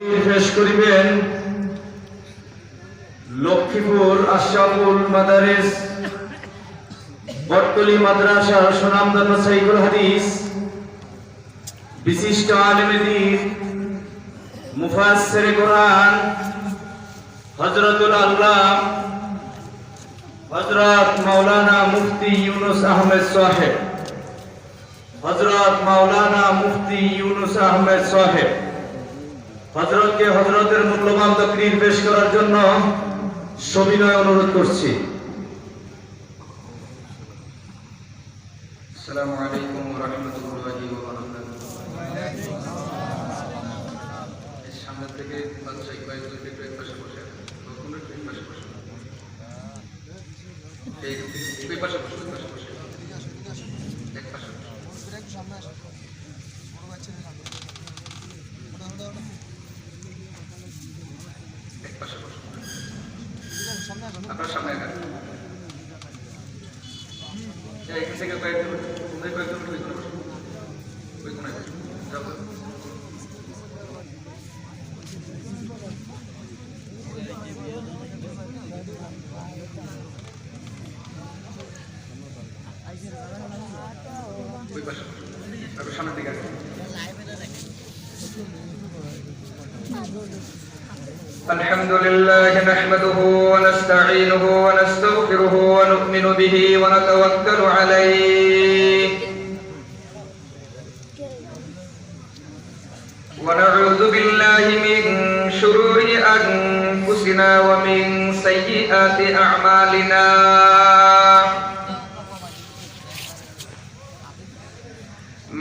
পেশ করিবেন লক্ষ্মীপুর আশরাফুল মাদারিস বটতলী মাদ্রাসার সুনামধন্য শাইখুল হাদিস বিশিষ্ট আলেম দ্বীন মুফাসসিরে কোরআন হযরতুল আল্লাহ হযরত মাওলানা মুফতি ইউনুস আহমেদ সাহেব হযরত মাওলানা মুফতি ইউনুস আহমেদ সাহেব হযরতকে হযরতের মূল্যবান তাকরীর পেশ করার জন্য সবিনয় অনুরোধ করছি। আসসালামু আলাইকুম ওয়া রাহমাতুল্লাহি ওয়া বারাকাতুহু। এই সামনে থেকে বাচ্চা কয়েকজন একটু এক পাশে বসে, তখন একটু এক পাশে বসে, এই পাশে বসে, এক পাশে সামনে আসো, বড় বাচ্চাদের সামনে এক পাশে বসে, আপনার সামনে এখান থেকে কয়েকজন ওই কোনায় যাবো। ওই পাশে তারপর সামনের দিকে আসবে। الحمد لله نحمده ونستعينه ونستغفره ونؤمن به ونتوكل عليه ونعوذ بالله من شرور أنفسنا ومن سيئات أعمالنا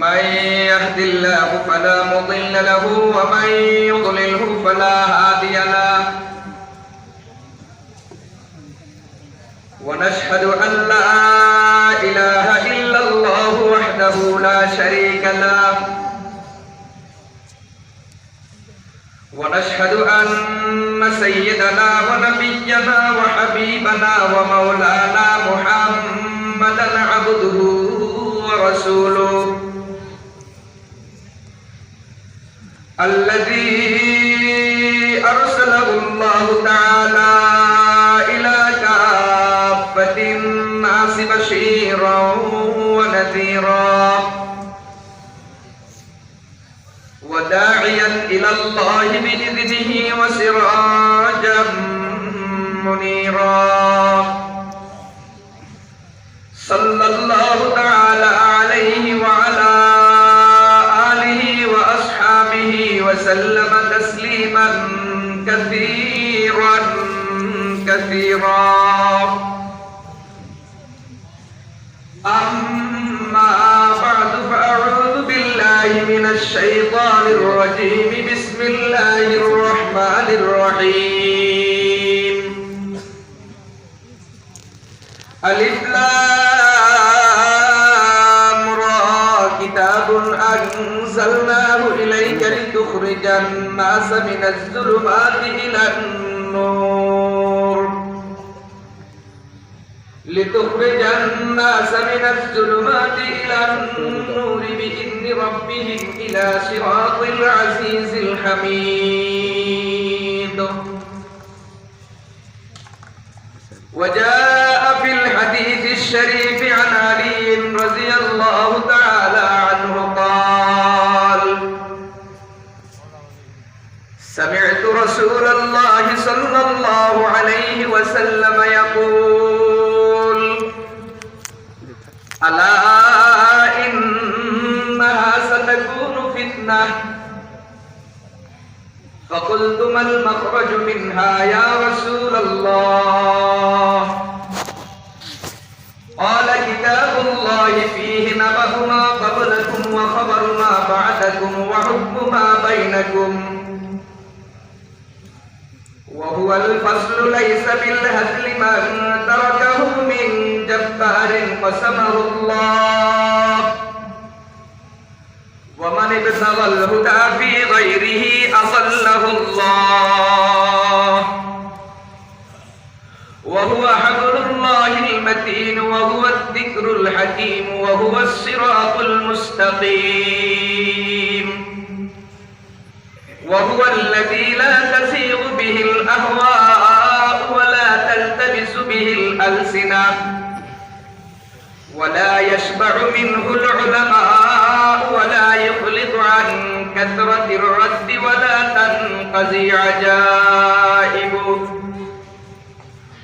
من يهد الله فلا مضل له ومن يضلله فلا هادي له ونشهد أن لا إله إلا الله وحده لا شريك له ونشهد أن سيدنا ونبينا وحبيبنا ومولانا محمدا عبده ورسوله الذي أرسله الله تعالى إلى كافة الناس بشيرا ونذيرا وداعيا إلى الله بإذنه وسراجا منيرا صلى الله تعالى عليه وعلى وسلم تسليما كثيرا كثيرا أما بعد فأعوذ بالله من الشيطان الرجيم بسم الله الرحمن الرحيم ألف لام را كتاب أنزلناه إليك لتخرج الناس من الظلمات إلى النور بإذن ربهم إلى صراط العزيز الحميد. وجاء في الحديث الشريف عن علي رضي الله تعالى عنه قال: سمعت رسول الله صلى الله عليه وسلم يقول: ألا إنها ستكون فتنة. فقلت: ما المخرج منها يا رسول الله؟ قال: كتاب الله فيه نبأ ما قبلكم وخبر ما بعدكم وحكم ما بينكم، وهو الفصل ليس بالهزل من تركه من جبار قسمه الله، ومن ابتغى الهدى في غيره أضله الله، وهو حبل الله المتين وهو الذكر الحكيم وهو الصراط المستقيم. وهو الذي لا تزيغ به الأهواء ولا تلتبس به الألسنة ولا يشبع منه العلماء ولا يخلط عن كثرة الرد ولا تنقضي عجائبه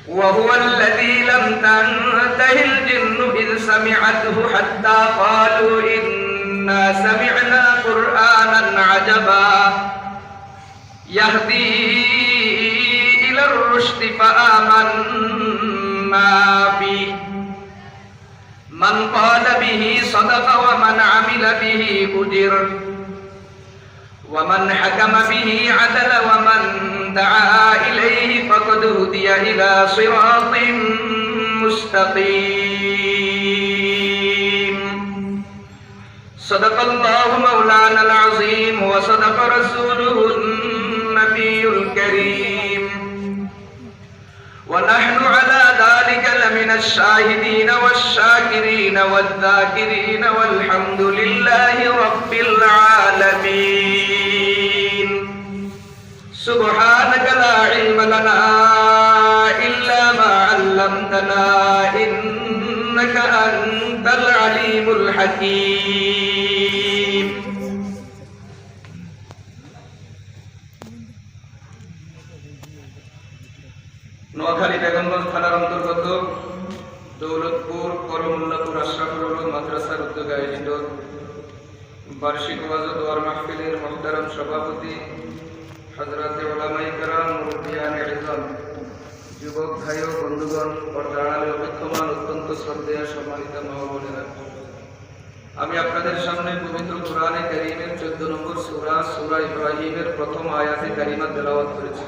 وهو الذي لم تنته الجن إذ سمعته حتى قالوا إنا سمعنا قرآنا عجبا يهدي إلى الرشد فآمنا به من قال به صدق ومن عمل به أجر ومن حكم به عدل ومن دعا إليه فقد هدي إلى صراط مستقيم صدق الله مولانا العظيم وصدق رسوله النبي الكريم ونحن على ذلك لمن الشاهدين والشاكرين والذاكرين والحمد لله رب العالمين سبحانك لا علم لنا إلا ما علمتنا إنك أنت العليم الحكيم নোয়াখালী বেগমগঞ্জ থানার অন্তর্গত দৌলতপুর করমুল্লাপুর আশরাফুল উলুম মাদ্রাসার উদ্যোগে আয়োজিত বার্ষিক ওয়াজ ও দোয়ার মাহফিলের মুহতারাম সভাপতি হযরতে উলামায়ে কেরাম মুরব্বিয়ানে ইজম যুবক ভাই ও বন্ধুগণ পর্দার আড়ালে অপেক্ষমান অত্যন্ত শ্রদ্ধেয় সম্মানিত মা ও বোনেরা, আমি আপনাদের সামনে পবিত্র কোরআনে কারীমের 14 নম্বর সূরা সূরা ইব্রাহিমের প্রথম আয়াতে কারিমা তেলাওয়াত করেছি।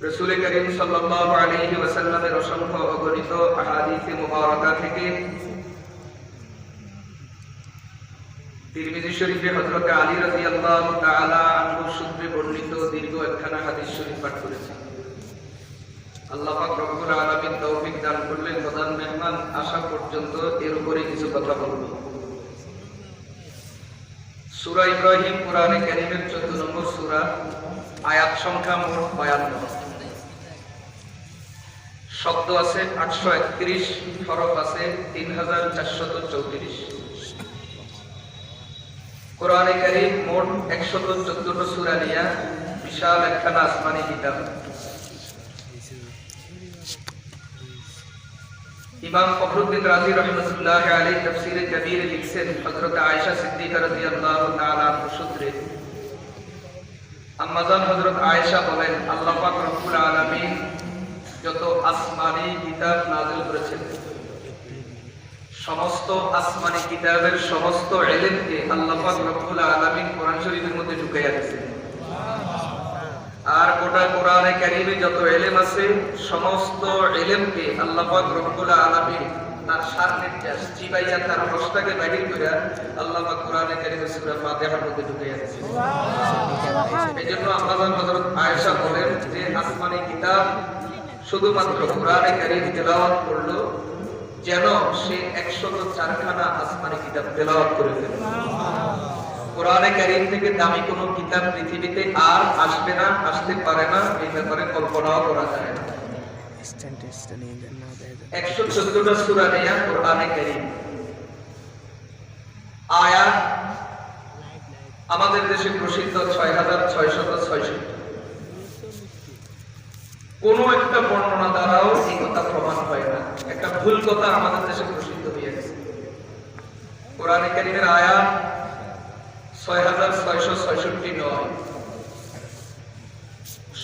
রাসূল করিম সাল্লাল্লাহু আলাইহি ওয়াসাল্লামের অসংখ্য অগণিত আহাদিসে মুবারাকা থেকে তিরমিজি শরীফে হযরত আলী রাদিয়াল্লাহু তাআলা আনহু সূত্রে বর্ণিত দীর্ঘ একখানা হাদিস শরীফ পাঠ করেছি। আল্লাহ পাক রব্বুল আলামিন তৌফিক দান করলেন প্রধান মেহমান আসা পর্যন্ত এর উপরে কিছু কথা বলবো। সূরা ইব্রাহিম কোরআনে কারীমের 14 নম্বর সূরা, আয়াত সংখ্যা মোট 52, শব্দ আছে 831, হরফ আছে 3434। কোরআনে কারীম মোট 114টা সূরা নিয়ে বিশাল একখানা আসমানি কিতাব। ইমাম ফখরুদ্দিন রাজি রাহমাতুল্লাহি আলাইহি তাফসীরে কবীরে লিখছেন, হযরত আয়েশা সিদ্দিকা রাদিয়াল্লাহু তাআলা আনহা সূত্রে আম্মাজান হযরত আয়েশা বলেন, আল্লাহ পাক রব্বুল আলামিন যত আসমানি কিতাব নাযিল করেছেন, সমস্ত আসমানি কিতাবের সমস্ত ইলমকে আল্লাহ পাক রব্বুল আলামিন কোরআন শরীফের মধ্যে ঢুকাইয়া দিয়েছেন। আর গোটা কোরআনে কারীমে যত ইলম আছে, সমস্ত ইলমকে আল্লাহ পাক রব্বুল আলামিন তার সারনির্দেশ চিবাইয়া তার রসটাকে বাহির করে আল্লাহ পাক কোরআনে কারীমে সূরা ফাতিহার মধ্যে ঢুকাইয়া দিয়েছেন। এজন্য আম্মাজান হযরত আয়েশা বলেন যে আসমানি কিতাব শুধুমাত্র কোরআনে কারীম তেলাওয়াত করলো যেন সে 104খানা আসমানি কিতাব তেলাওয়াত করে ফেলে। কোরআনে কারীম থেকে দামি কোনো কিতাব পৃথিবীতে আর আসবে না, আসতে পারে না, এই ব্যাপারে কল্পনাও করা যায় না। 114টা সূরা নিয়ে কোরআনে কারীম। আয়াত আমাদের দেশে প্রসিদ্ধ 6666। কোন একটা বর্ণনা দ্বারাও এই কথা প্রমাণ হয় না, একটা ভুল কথা আমাদের দেশে প্রসিদ্ধ হয়ে গেছে। কোরআনে কারীমের আয়াত 6666 নয়,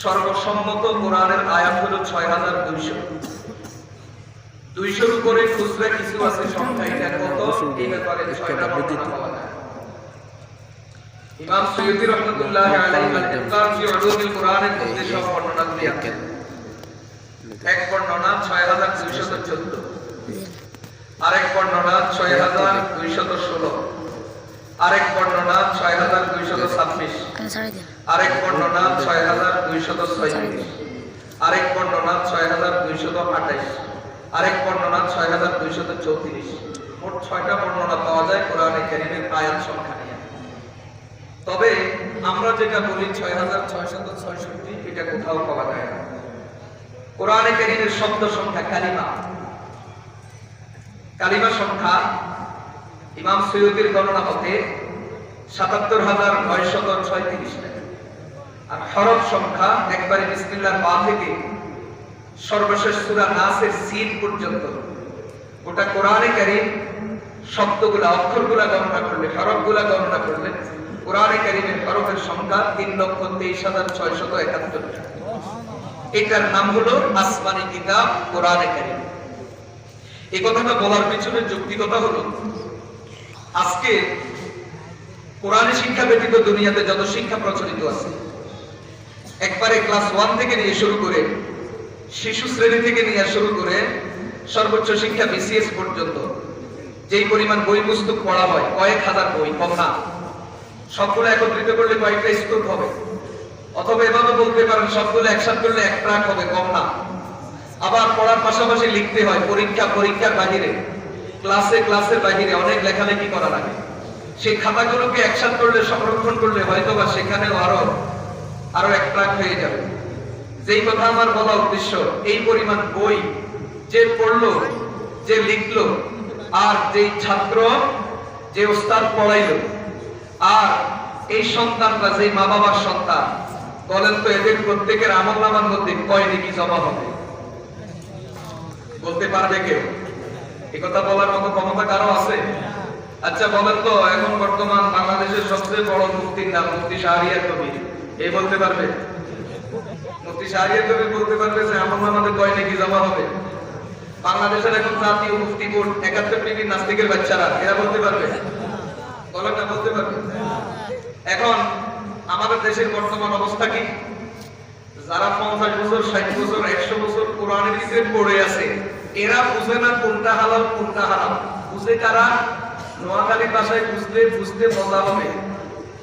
সর্বসম্মত কোরআনের আয়াত হলো 6200। 200 উপরে খুচরা কিছু আছে, সংখ্যা এটা কত এই ব্যাপারে 6টা বর্ণনা পাওয়া যায়। ইমাম সৈয়দী রাহমাতুল্লাহি আলাইহি আল-ইতকান ফি উলুমিল কোরআনের মধ্যে সব বর্ণনাগুলি আছে। এক বর্ণনা 6214, আরেক বর্ণনা 6216, আরেক বর্ণনা 6226, আরেক বর্ণনা 6236, আরেক বর্ণনা 6228, আরেক বর্ণনা 6234। মোট 6টা বর্ণনা পাওয়া যায় কোরআনে কারীমের আয়াত সংখ্যা নিয়ে। তবে আমরা যেটা বলি ৬,৬৬৬ এটা কোথাও পাওয়া যায় না। কোরআনে কারীমের শব্দ সংখ্যা কালিমা সংখ্যা ইমাম সৈয়দীর গণনা মতে ৭৭,৯৩৬টা, আর হরফ সংখ্যা একবারে বিসমিল্লাহ বা থেকে সর্বশেষ সূরা নাসের সিন পর্যন্ত গোটা কোরআনে কারীম শব্দগুলা অক্ষরগুলা গণনা করলে, হরফগুলা গণনা করলে কোরআনে কারীমের হরফের সংখ্যা ৩,২৩,৬৭১। এটার নাম হলো আসমানি কিতাব কোরআনে কারীম। এই কথাটা বলার পিছনে যৌক্তিকতা হলো, আজকে কোরআনে শিক্ষা ব্যতীত দুনিয়াতে যত শিক্ষা প্রচলিত আছে, একবারে ক্লাস 1 থেকে নিয়ে শুরু করে শিশু শ্রেণী থেকে নিয়ে শুরু করে সর্বোচ্চ শিক্ষা বিসিএস পর্যন্ত যেই পরিমাণ বই পুস্তক পড়া হয়, কয়েক হাজার বই, কম না। সবগুলো একত্রিত করলে কয়েকটা স্কুল হবে, অথবা এভাবে বলতে পারেন সবগুলো একসাথে করলে এক ট্রাক হবে, কম না। আবার পড়ার পাশাপাশি লিখতে হয়, পরীক্ষার বাহিরে, ক্লাসের বাহিরে অনেক লেখালেখি করা লাগে। সেই খাতাগুলোকে একসাথে করলে, সংরক্ষণ করলে হয়তোবা সেখানেও আরো এক ট্রাক হয়ে যাবে। যেই কথা আমার বলা উদ্দেশ্য, এই পরিমাণ বই যে পড়লো, যে লিখলো, আর যেই ছাত্র, যে ওস্তাদ পড়াইলো, আর এই সন্তানরা যে মা বাবার সন্তান, বলেন তো এদের প্রত্যেকের আমলনামার মধ্যে কয় নেকি জমা হবে? বলতে পারবে কেউ? এই কথা বলার মতো ক্ষমতা কারো আছে? আচ্ছা বলেন তো, এখন বর্তমান বাংলাদেশের সবচেয়ে বড় মুফতির নাম মুফতি শাহরিয়ার কবির, এই বলতে পারবে? মুফতি শাহরিয়ার কবির বলতে পারবে যে আমলনামাতে কয় নেকি জমা হবে? বাংলাদেশের এখন জাতীয় মুফতি বোর্ড ৭১ ডিগ্রির নাস্তিকের বাচ্চারা, এরা বলতে পারবে? বলেন না, বলতে পারবে? এখন আমাদের দেশের বর্তমান অবস্থা কি? যারা ৫০ বছর, ৬০ বছর, ১০০ বছর কোরআনের ভিতরে পড়ে আছে, এরা বুঝে না কোনটা হালাল কোনটা হারাম। বুঝে কারা? নোয়াখালীর ভাষায় বুঝতে মজা হবে,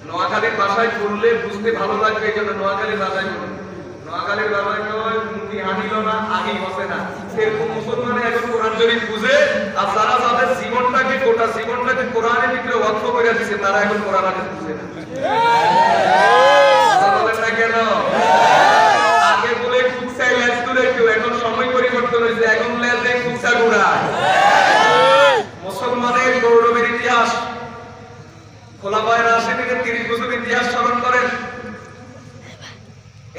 নোয়াখালীর ভাষায় পড়লে বুঝতে ভালো লাগবে, এই জন্য নোয়াখালীর ভাষায় পড়ে। নোয়াখালীর ভাষায় কয় মুখি হানিল না, আগে বসে না। এরকম মুসলমানে এখন কোরআন শরীফ বুঝে, আর যারা যাদের জীবনটাকে, গোটা জীবনটাকে কোরআনের ভিতরে ওয়াক্ফ করে দিয়েছে, তারা এখন কোরআন হাদিস বুঝে না। বলেন না কেন? আগে বলে কুৎসাই লেজ তুলে কেউ, এখন সময় পরিবর্তন হয়েছে, এখন লেজে কুৎসা গুড়ায়। মুসলমানের গৌরবের ইতিহাস, খোলাফায়ে রাশিদিনের ৩০ বছর ইতিহাস স্মরণ করেন।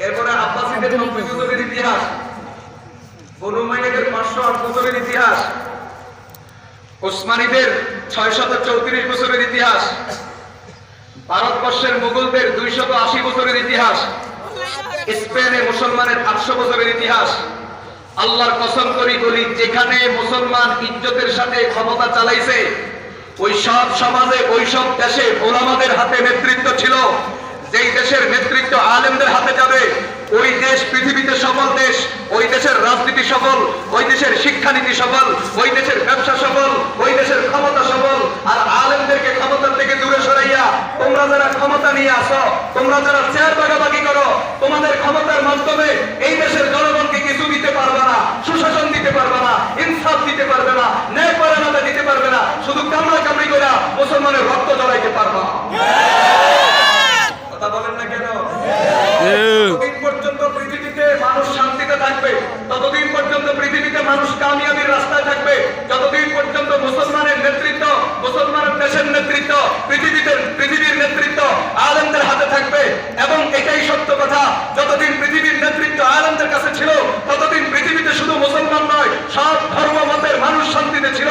এরপরে আব্বাসীদের ৯০ বছরের ইতিহাস, বনু উমাইয়াদের ৫০৮ বছরের ইতিহাস, ওসমানীদের ৬৩৪ বছরের ইতিহাস, ভারতবর্ষের মুঘলদের ২৮০ বছরের ইতিহাস, স্পেনে মুসলমানের ৮০০ বছরের ইতিহাস। আল্লাহর কসম করি বলি, যেখানে মুসলমান ইজ্জতের সাথে ক্ষমতা চালাইছে, ওই সব সমাজে, ওই সব দেশে ওলামাদের হাতে নেতৃত্ব ছিল। যেই দেশের নেতৃত্ব আলেমদের হাতে যাবে, ওই দেশ পৃথিবীতে সফল দেশ, ওই দেশের রাজনীতি সফল, ওই দেশের শিক্ষানীতি সফল, ওই দেশের ব্যবসা সফল, ওই দেশের ক্ষমতা সফল। আর আলেমদেরকে ক্ষমতার থেকে দূরে সরাইয়া তোমরা যারা ক্ষমতা নিয়ে আসো, তোমরা যারা চেয়ার ভাগাভাগি করো, তোমাদের ক্ষমতার মাধ্যমে এই দেশের জনগণকে কিছু দিতে পারবে না, সুশাসন দিতে পারবে না, ইনসাফ দিতে পারবে না, ন্যায় পরায়ণতা দিতে পারবে না, শুধু কামড়াকামড়ি করে মুসলমানের রক্ত ঝরাইতে পারবা। কথা বলেন না কেন? যতদিন পর্যন্ত পৃথিবীতে মানুষ শান্তিতে থাকবে, ততদিন পর্যন্ত পৃথিবীতে মানুষ কামিয়াবির রাস্তায় থাকবে। যতদিন পর্যন্ত মুসলমানের নেতৃত্ব, মুসলমানের দেশের নেতৃত্ব, পৃথিবীর নেতৃত্ব আলেমদের হাতে থাকবে। এবং এটাই সত্য কথা, যতদিন পৃথিবীর নেতৃত্ব আলেমদের কাছে ছিল, ততদিন পৃথিবীতে শুধু মুসলমান নয়, সব ধর্ম মতের মানুষ শান্তিতে ছিল।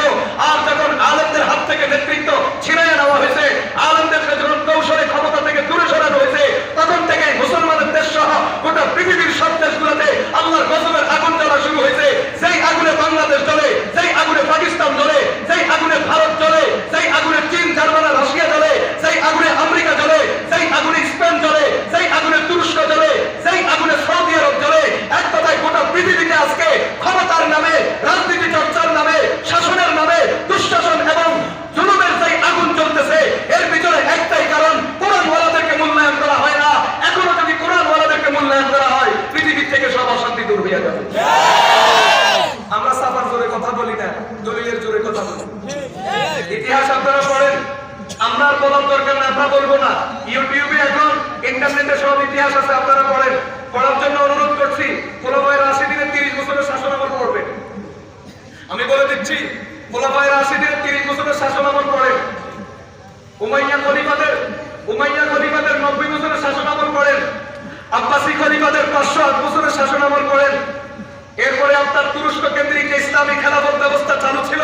আর যখন আলেমদের হাত থেকে নেতৃত্ব ছিনিয়ে নেওয়া হয়েছে, আলেমদেরকে যখন কৌশলে ক্ষমতা থেকে দূরে সরানো হয়েছে, তখন থেকে মুসলমানের দেশ সহ গোটা পৃথিবীর সব দেশগুলোতে আল্লাহর গজবের আগুন জ্বলা শুরু হয়েছে। যেই আগুনে বাংলাদেশ জ্বলে, যেই আগুনে পাকিস্তান জ্বলে, যেই আগুনে ভারত জ্বলে, যেই আগুনে চীন, জার্মানি, রাশিয়া জ্বলে, যেই আগুনে আমেরিকা জ্বলে, যেই আগুনে স্পেন জ্বলে, যেই বলার দরকার না, আমরা বলবো না। ইউটিউবে এখন ইন্টারনেটে সব ইতিহাস আছে, আপনারা পড়েন। পড়ার জন্য অনুরোধ করছি। খোলাফায়ে রাশিদিনের 30 বছরের শাসনামল পড়বেন। আমি বলে দিচ্ছি, খোলাফায়ে রাশিদিনের 30 বছরের শাসনামল পড়েন। উমাইয়া খলিফাদের 90 বছরের শাসনামল পড়েন। আব্বাসী খলিফাদের 508 বছরের শাসনামল পড়েন। এরপরে আপনার তুরস্ক কেন্দ্রিক যে ইসলামী খেলাফত ব্যবস্থা চালু ছিল,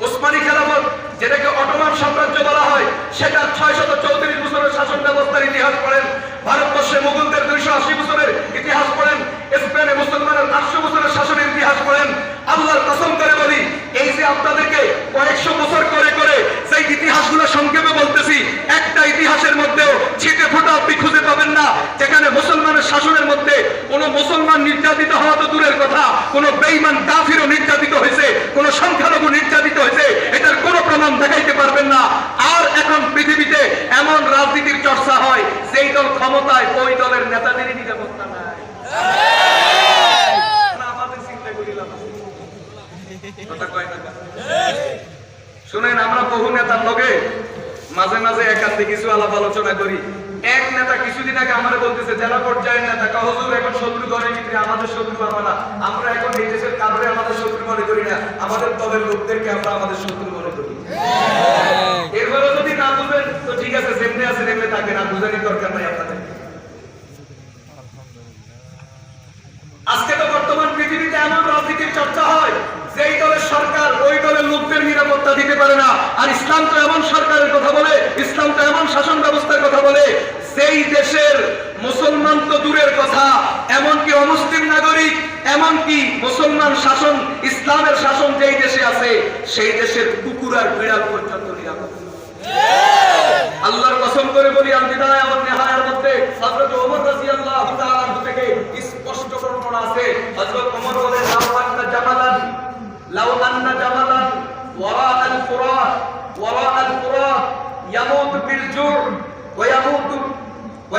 ওসমানী খেলাফত, যেটাকে অটোমান সাম্রাজ্য বলা হয়, সেটা 634 বছরের শাসন ব্যবস্থার ইতিহাস পড়েন। ভারতবর্ষে মুঘলদের 280 বছরের ইতিহাস পড়েন। স্পেনে মুসলমানের 800 বছরের শাসনের ইতিহাস পড়েন। আল্লাহর কসম করে বলি, এই যে আপনাদেরকে কয়েকশো বছর করে করে সেই ইতিহাসগুলো সংক্ষেপে বলতেছি, একটা ইতিহাসের মধ্যেও ছিটে ফোঁটা আপনি খুঁজে পাবেন না যেখানে মুসলমানের শাসনের মধ্যে কোনো মুসলমান নির্যাতিত হওয়া তো দূরের কথা, কোনো বেঈমান কাফিরও নির্যাতিত হয়েছে, কোনো সংখ্যালঘু নির্যাতিত হয়েছে, এটার কোনো প্রমাণ দেখাইতে পারবেন না। আর এখন পৃথিবীতে এমন রাজনীতির চর্চা হয়, যেই দল ক্ষমতায় ওই দলের নেতাদেরই নিরাপত্তা নাই। আমাদের চিন্তা করিলাম কথা কয় না। শুনেন, আমরা বহু নেতার লগে মাঝে মাঝে একান্তে কিছু আলাপ আলোচনা করি। এক নেতা কিছুদিন আগে আমারে বলতেছে, জেলা পর্যায়ের নেতা, হুজুর এখন শত্রু ঘরের ভিতরে আমাদের শত্রু আমরা, আমরা এখন এই দেশের কারণে আমাদের শত্রু মনে করি না, আমাদের দলের লোকদেরকে আমরা আমাদের শত্রু মনে করি। এরপরে যদি না বুঝেন তো ঠিক আছে, যেমনি আছে তেমনি থাকে, না বুঝানোর দরকার নাই আপনাদের। আজকে তো বর্তমান পৃথিবীতে এমন রাজনীতির চর্চা হয়, যেই দলের সরকার ওই দলের লোকদের নিরাপত্তা দিতে পারে না। আর ইসলাম তো এমন সরকারের কথা বলে, ইসলাম তো এমন শাসন ব্যবস্থার কথা বলে, যেই দেশের মুসলমান তো দূরের কথা, এমনকি অমুসলিম নাগরিক, এমনকি মুসলমান শাসন, ইসলামের শাসন যেই দেশে আছে, সেই দেশের কুকুর আর বিড়াল পর্যন্ত নিরাপদ। আল্লাহর কসম করে বলি, আল বিদায়া ওয়ান নিহায়ার মধ্যে হযরত ওমর রাদিয়াল্লাহু তাআলা আনহু থেকে স্পষ্ট বর্ণনা আছে। হযরত ওমর বলেন, লাউ আন্না জামালান ওয়ারা আল ফুরাত ইয়ামুতু বিল জুর ওয়া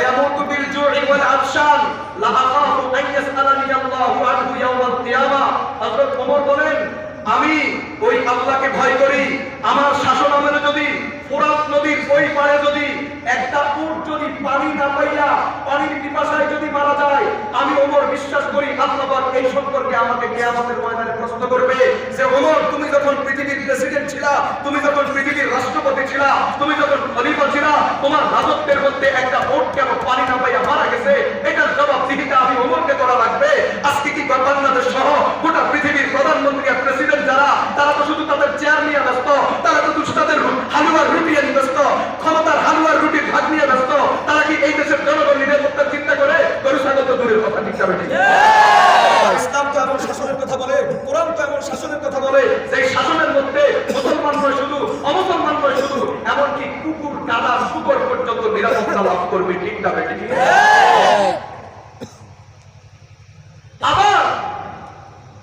ইয়ামুতু বিল জু'i ওয়াল আতশান লা আখাফু আন ইয়াসআলানি আল্লাহু আনহু ইয়াওমাল কিয়ামা। হযরত ওমর বলেন, আমি ওই আল্লাহকে ভয় করি, আমার শাসন আমলে যদি ফোরাত নদীর ওই পারে যদি একটা উট যদি পানি না পাইয়া পানির পিপাসায় যদি মারা যায়, আমি ওমর বিশ্বাস করি আল্লাহ পাক এই সম্পর্কে আমাকে কিয়ামতের ময়দানে প্রশ্ন করবে যে, ওমর তুমি যখন পৃথিবীর প্রেসিডেন্ট ছিলা, তুমি যখন পৃথিবীর রাষ্ট্রপতি ছিলা, তুমি যখন খলিফা ছিলা, তোমার রাজত্বের মধ্যে একটা উট কেন পানি না পাইয়া মারা গেছে, এটার জবাবদিহিতা আমি ওমরকে করা লাগবে। আজকে কি বাংলাদেশ সহ গোটা পৃথিবীর প্রধানমন্ত্রী আর প্রেসিডেন্ট যারা, তারা তো শুধু তাদের চেয়ার নিয়ে ব্যস্ত, তারা তো শুধু তাদের হালুয়ার রুটি নিয়ে ব্যস্ত, ক্ষমতার হালুয়ার রুটির ভাগ নিয়ে ব্যস্ত। তারা কি এই দেশের জনগণ নিরাপত্তার চিন্তা করে? গরু ছাগল তো দূরের কথা, ঠিক না? ইসলাম তো এমন শাসনের কথা বলে, কোরআন তো এমন শাসনের কথা বলে, যে শাসনের মধ্যে মুসলমান নয় শুধু, অমুসলমান নয় শুধু, এমনকি কুকুর, কাদা, শুকর পর্যন্ত নিরাপত্তা লাভ করবে, ঠিক না? আবার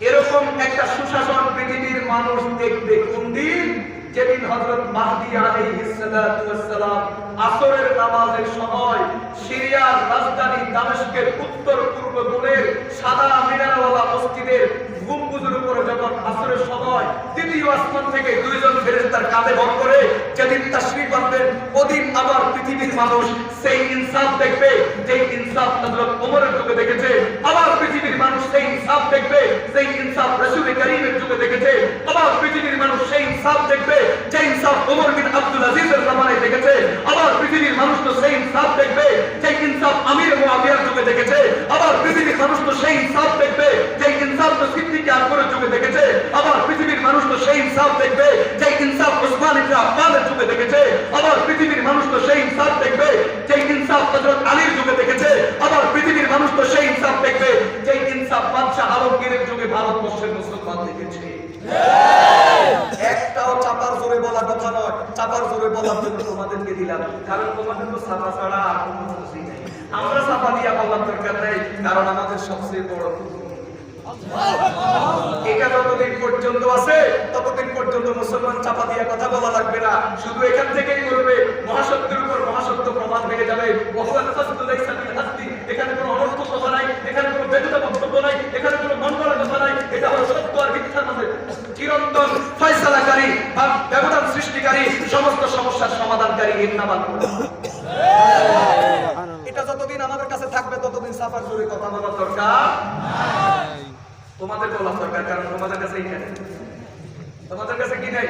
এরকম একটা সুশাসন পৃথিবীর মানুষ দেখবে কোন দিন? যেদিন হযরত মাহদী আলাইহিস সালাতু ওয়াস সালাম আসরের নামাজের সময় সিরিয়ার রাজধানী দামেস্কের উত্তর পূর্ব কোণের সাদা মিনারওয়ালা মসজিদের গম্বুজের উপরে যখন আসরের সময় তৃতীয় আসমান থেকে দুইজন ফেরেশতার কাঁধে ভর করে যেদিন তাশরীফ আনবেন, ওদিন আবার পৃথিবীর মানুষ সেই ইনসাফ দেখবে, যেই ইনসাফ হযরত ওমরের যুগে দেখেছে। আবার পৃথিবীর মানুষ সেই ইনসাফ দেখবে, যেই ইনসাফ রাসূল কারীমের যুগে দেখেছে। আবার পৃথিবীর মানুষ সেই ইনসাফ দেখবে, যে ইনসাফ ওমর বিন আব্দুল আজিজের জামানায় দেখেছে। আবার পৃথিবীর মানুষ তো সেই ইনসাফ দেখবে, যে ইনসাফ আমির মুআবিয়ার যুগে দেখেছে। আবার পৃথিবীর মানুষ তো সেই ইনসাফ দেখবে, যে ইনসাফ তো সিদ্দিক আকবরের যুগে দেখেছে। আবার পৃথিবীর মানুষ তো সেই ইনসাফ দেখবে, যে ইনসাফ ওসমান ইবনে আফফানের যুগে দেখেছে। আবার পৃথিবীর মানুষ তো সেই ইনসাফ দেখবে, যে ইনসাফ হযরত আলীর যুগে দেখেছে। আবার পৃথিবীর মানুষ তো সেই ইনসাফ দেখবে, যে ইনসাফ বাদশা আলমগীরের যুগে ভারতবর্ষের মুসলমান দেখেছে। একটাও চাপার জোরে বলা কথা নয়, চাপার জোরে বলার জন্য তোমাদেরকে দিলাম, কারণ তোমাদের তো চাপা ছাড়া আর কোনো কিছুই নেই। আমরা চাপা দিয়া বলার দরকার নেই, কারণ আমাদের সবচেয়ে বড় এটা যতদিন পর্যন্ত আছে ততদিন পর্যন্ত মুসলমান চাপা দিয়া কথা বলা লাগবে না, শুধু এখান থেকেই করবে। মহাসত্যের উপর মহাসত্য প্রমাণ হয়ে যাবে। এখানে কোনো অনর্থ কথা নাই, এখানে কোনো বেদুতা বক্তব্য নাই, এখানে কোনো মন করার কথা নাই। এটা হলো সত্য আর মিথ্যার মাঝে চিরন্তন ফয়সালাকারী বা ব্যবধান সৃষ্টিকারী, সমস্ত সমস্যার সমাধানকারী। এর নাম সাফার জোরে কথা বলার দরকার তোমাদের বলার দরকার, কারণ তোমাদের কাছে এখানে তোমাদের কাছে কি নাই,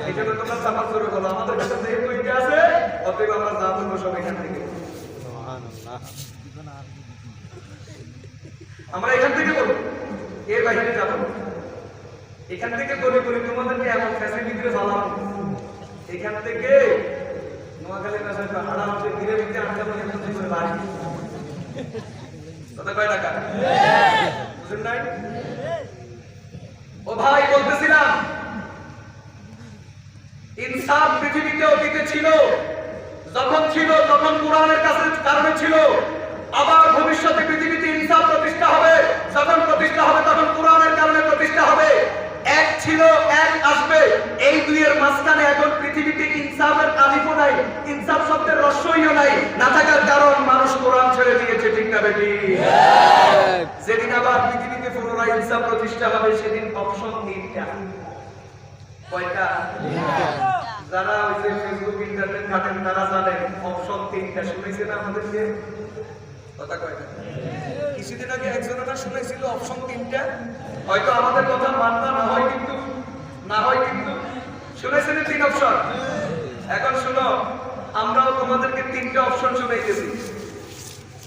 এই জন্য তোমরা সাফার জোরে বলো। আমাদের কাছে যেহেতু এটা আছে, অতএব আমরা যা বলবো সব এখান থেকে, আমরা এখান থেকে বলবো, এর বাইরে যাবো না। এখান থেকে বলে বলে তোমাদেরকে এমন ফ্যাসিলিটিতে ভালাম, এখান থেকে নোয়াখালী না হাড়া হচ্ছে ধীরে ধীরে আটকা পড়ে এখান থেকে বাড়ি কত কয় টাকা বুঝেন নাই? ও ভাই বলতেছিলাম, ইনসাফ পৃথিবীতে অতীতে ছিল, যখন ছিল তখন কোরআনের কাছে কারণে ছিল, আবার ভবিষ্যতে পৃথিবীতে ইনসাফ প্রতিষ্ঠা হবে, যখন প্রতিষ্ঠা হবে তখন কোরআনের কারণে প্রতিষ্ঠা হবে। এক ছিল, এক আসবে, এই দুইয়ের মাঝখানে এখন পৃথিবীতে ইনসাফের আলিফও নাই, ইনসাফ শব্দের রস্যইও নাই, না থাকার কারণ মানুষ কোরআন ছেড়ে দিয়েছে, ঠিক না বেটি? যেদিন আবার পৃথিবীতে পুনরায় ইনসাফ প্রতিষ্ঠা হবে সেদিন অপশন তিনটা। কয়টা? যারা ওই যে ফেসবুক ইন্টারনেট ঘাটেন তারা জানেন অপশন তিনটা। শুনেছেন আমাদেরকে কথা কয়টা? কিছুদিন আগে একজনেরা শুনেছিল অপশন তিনটা, হয়তো আমাদের কথা মানবা না হয়, কিন্তু না হয় কিন্তু শুনেছেন তিন অপশন। এখন শুনো, আমরাও তোমাদেরকে তিনটা অপশন শুনাইতেছি।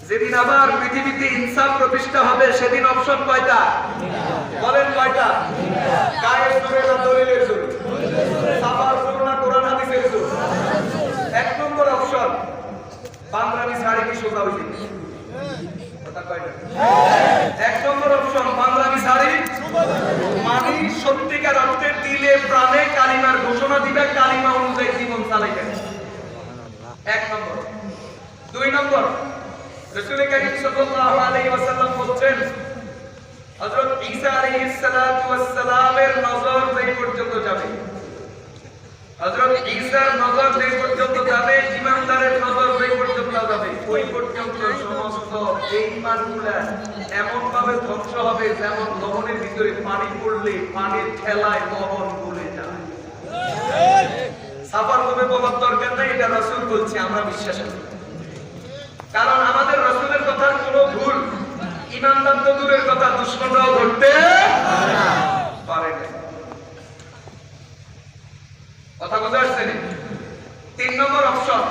যেদিন আবার পৃথিবীতে ইনসাফ প্রতিষ্ঠা হবে সেদিন অপশন কয়টা? বলেন কয়টা? কায়ের জোরে না দলিলের জোরে? সাফার জোরে না কোরআন হাদিসের জোরে? এক নম্বর অপশন, বাংলাদেশ ছাড়ে কি সোজা হইছে? কথা কয়টা? এক নম্বর অপশন, বাংলাদেশ ছাড়ি মানে সত্যিকার অর্থে দিলে প্রাণে কালিমার ঘোষণা দিবে, কালিমা অনুযায়ী জীবন চালাইবে, এক নম্বর। দুই নম্বর, রাসূল কারীম সাল্লাল্লাহু আলাইহি ওয়াসাল্লাম বলেন, হযরত ঈসা আলাইহিস সালাতু ওয়াস সালামের নজর যেই পর্যন্ত যাবে, হযরত ঈসার নজর যেই পর্যন্ত যাবে, ইমানদারের নজর যেই পর্যন্ত যাবে, ওই পর্যন্ত সমস্ত এই ইমানগুলা এমন ভাবে ধ্বংস হবে যেমন লবণের ভিতরে পানি পড়লে পানির খেলায় লবণ গলে যায়। সাফার তুমি বলার দরকার নাই, এটা রাসূল বলছে, আমরা বিশ্বাস করি, কারণ আমাদের রাসূলের কথার কোনো ভুল ইমানদার তো দূরের কথা, দুশমনরাও ধরতে পারে না। কথা বুঝতে পারছেন? তিন নম্বর অপশন,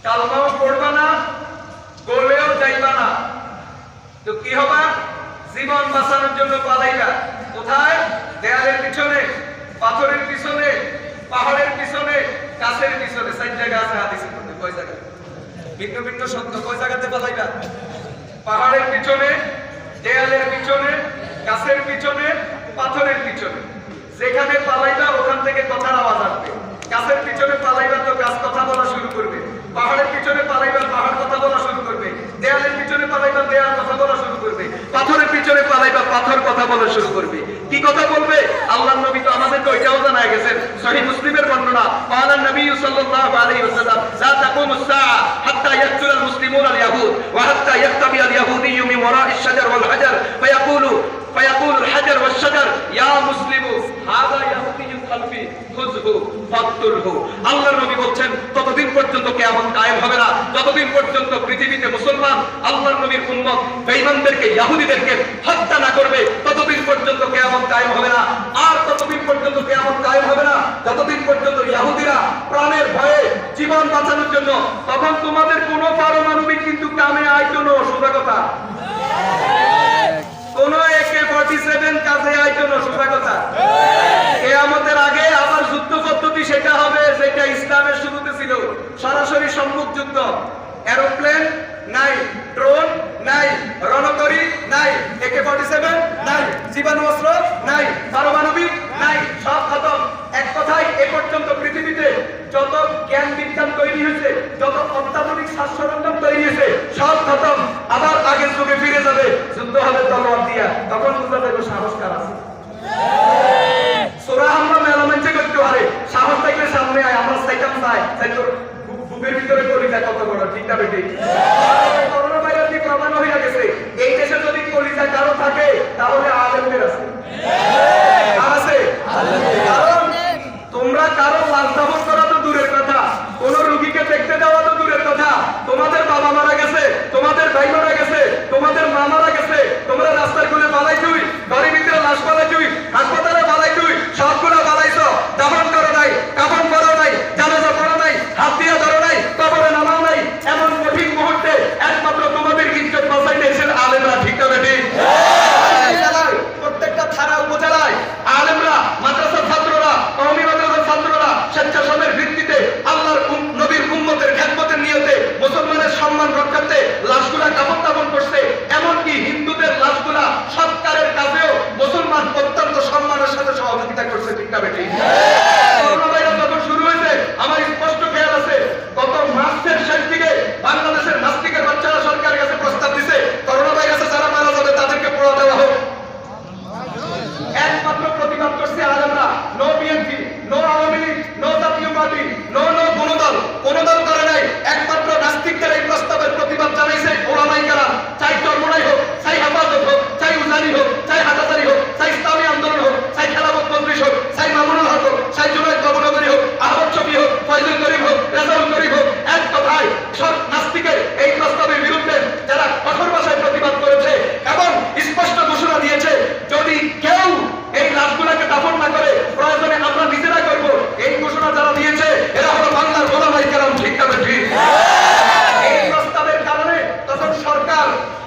কালমাও পড়বা না, গলেও যাইবা না, তো কি হবে? জীবন বাঁচানোর জন্য পালাইবা। কোথায়? দেয়ালের পিছনে, পাথরের পিছনে, পাহাড়ের পিছনে, গাছের পিছনে। চার জায়গা আছে হাদিসের মধ্যে। কয় জায়গা? ভিন্ন ভিন্ন শব্দ। কয় জায়গাতে পালাইবা? পাহাড়ের পিছনে, দেয়ালের পিছনে, গাছের পিছনে, পাথরের পিছনে। যেখানে পালাইবা ওখান থেকে কথার আওয়াজ আসবে। গাছের পিছনে পালাইবা তো গাছ কথা বলা শুরু করবে, পাহাড়ের পিছনে পালাইবা পাহাড় কথা বলা শুরু করবে, দেয়ালের পিছনে পালাইবা দেয়াল কথা বলা শুরু করবে, পাথরের পিছনে পালাইবা পাথর কথা বলা শুরু করবে। কি কথা বলবে? আল্লাহর নবী তো আমাদেরকে ওইটাও জানায় গেছেন, সহিহ মুসলিমের বর্ণনা, قال النبي صلى الله عليه وسلم لا تقوم الساعة حتى يقتل المسلمون اليهود وحتى يختبئ اليهودي من وراء الشجر والحجر فيقول الحجر والشجر يا مسلم هذا يهودي خلفي خذه فاقتله। আল্লাহর নবী বলেন ততদিন পর্যন্ত কিয়ামত কায়েম হবে না যতদিন পর্যন্ত পৃথিবীতে মুসলমান আল্লাহর নবীর উম্মত বেঈমানদেরকে ইহুদিদেরকে হত্যা না করবে, ততদিন পর্যন্ত কিয়ামত কায়েম হবে না। আর ততদিন পর্যন্ত কিয়ামত কায়েম হবে না যতদিন পর্যন্ত ইহুদিরা প্রাণের ভয়ে জীবন বাঁচানোর জন্য, তখন তোমাদের কোনো পারমাণবিক কিন্তু কামে আইতো না। সোজা কথা, কোন AK-47 কাজে আইতো না। সোজা কথা, কিয়ামতের আগে আবার যুদ্ধ পদ্ধতি সেটা হবে যেটা ইসলামের শুরুতে ছিল, সরাসরি সম্মুখ যুদ্ধ। এরোপ্লেন নাই, ড্রোন নাই, রণতরী নাই, AK-47 নাই, জীবাণু অস্ত্র নাই, পারমাণবিক নাই, সব খতম। এক কথায় এ পর্যন্ত পৃথিবীতে যত জ্ঞান বিজ্ঞান তৈরি হয়েছে, যত অত্যাধুনিক সাজ সরঞ্জাম তৈরি হয়েছে, সব খতম। আবার আগের যুগে ফিরে যাবে, যুদ্ধ হবে তলোয়ার দিয়া। তখন বুঝা যাবে সাহস কার আছে। সোরা আমরা মেলা মঞ্চে করতে পারে, সাহস থাকলে সামনে আয়, আমরা সাইকাম চাই, তাই তোর বুকের ভিতরে কলিজা কত বড়, ঠিক না বেটি? করোনা ভাইরাস দিয়ে প্রমাণ হয়ে গেছে, এই দেশে যদি কলিজা কারো থাকে তাহলে আলেমদের আছে। আছে, কারণ তোমরা কারো লাশ দাফন করা তো দূরের কথা, কোন রোগীকে দেখতে যাওয়া তো দূরের কথা, তোমাদের বাবা মারা গেছে, তোমাদের ভাই মারা গেছে,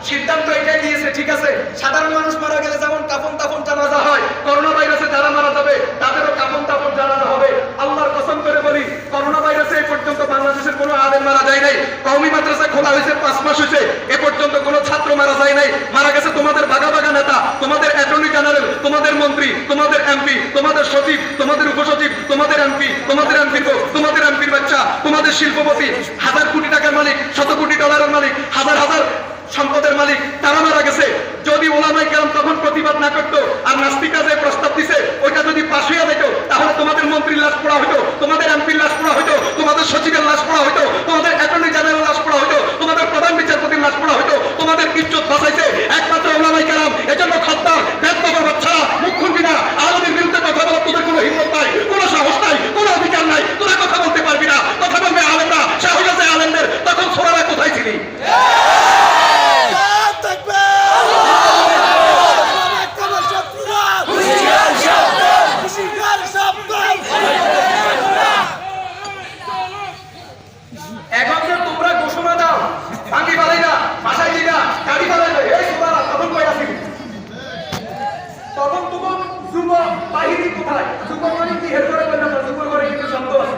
সিদ্ধান্ত এটাই নিয়েছে, ঠিক আছে, সাধারণ মানুষ মারা গেলে যেমন কাফন তাফন জানাজা হয়, করোনা ভাইরাসে যারা মারা যাবে তাদেরও কাফন তাফন জানাজা হবে। আল্লাহর কসম করে বলি, করোনা ভাইরাসে এ পর্যন্ত বাংলাদেশের কোনো আলেম মারা যায় নাই। কওমি মাদ্রাসা খোলা হয়েছে 5 মাস হয়েছে, এ পর্যন্ত কোনো ছাত্র মারা যায় নাই। মারা গেছে তোমাদের বাগা বাগা নেতা, তোমাদের অ্যাটর্নি জেনারেল, তোমাদের মন্ত্রী, তোমাদের এমপি, তোমাদের সচিব, তোমাদের উপসচিব, তোমাদের এমপি, তোমাদের এমপি তো তোমাদের এমপির বাচ্চা, তোমাদের শিল্পপতি, হাজার কোটি টাকার মালিক, শত কোটি ডলারের মালিক, হাজার হাজার সম্পদের মালিক, তারা মারা গেছে। যদি ওলামায়ে কেরাম তখন প্রতিবাদ না করতো আর নাস্তিকরা যে প্রস্তাব দিছে ওইটা যদি পাশ হইয়া যেত, তাহলে তোমাদের মন্ত্রীর লাশ পোড়া হইতো, তোমাদের এমপির লাশ পোড়া হইতো, তোমাদের সচিবের লাশ পোড়া হইতো, তোমাদের অ্যাটর্নি জেনারেল লাশ পোড়া হইতো, তোমাদের প্রধান বিচারপতির লাশ পোড়া হইতো। তোমাদের ইজ্জত বাঁচাইছে একমাত্র ওলামায়ে কেরাম। এজন্য খদ্দার বেদবাবা বাচ্চারা মুখ খুলবি না, আলেমের বিরুদ্ধে কথা বলার তোদের কোনো হিম্মত নাই, কোনো সাহস নাই, কোনো অধিকার নাই, তোরা কথা বলতে পারবি না। কথা বলবে আলেমরা, সাহস আছে আলেমদের। তখন ছোড়ারা কোথায় ছিলি? এখন যে তোমরা ঘোষণা দাও ভাঙ্গি পালাই না, বাসায় দিনা, গাড়ি পালাই না, এই সুবারা তখন কই আসিনি? তখন তখন যুব বাহিনী কোথায়? যুব মানে কি হের করে বললাম না, যুব করে কিন্তু শব্দ আছে।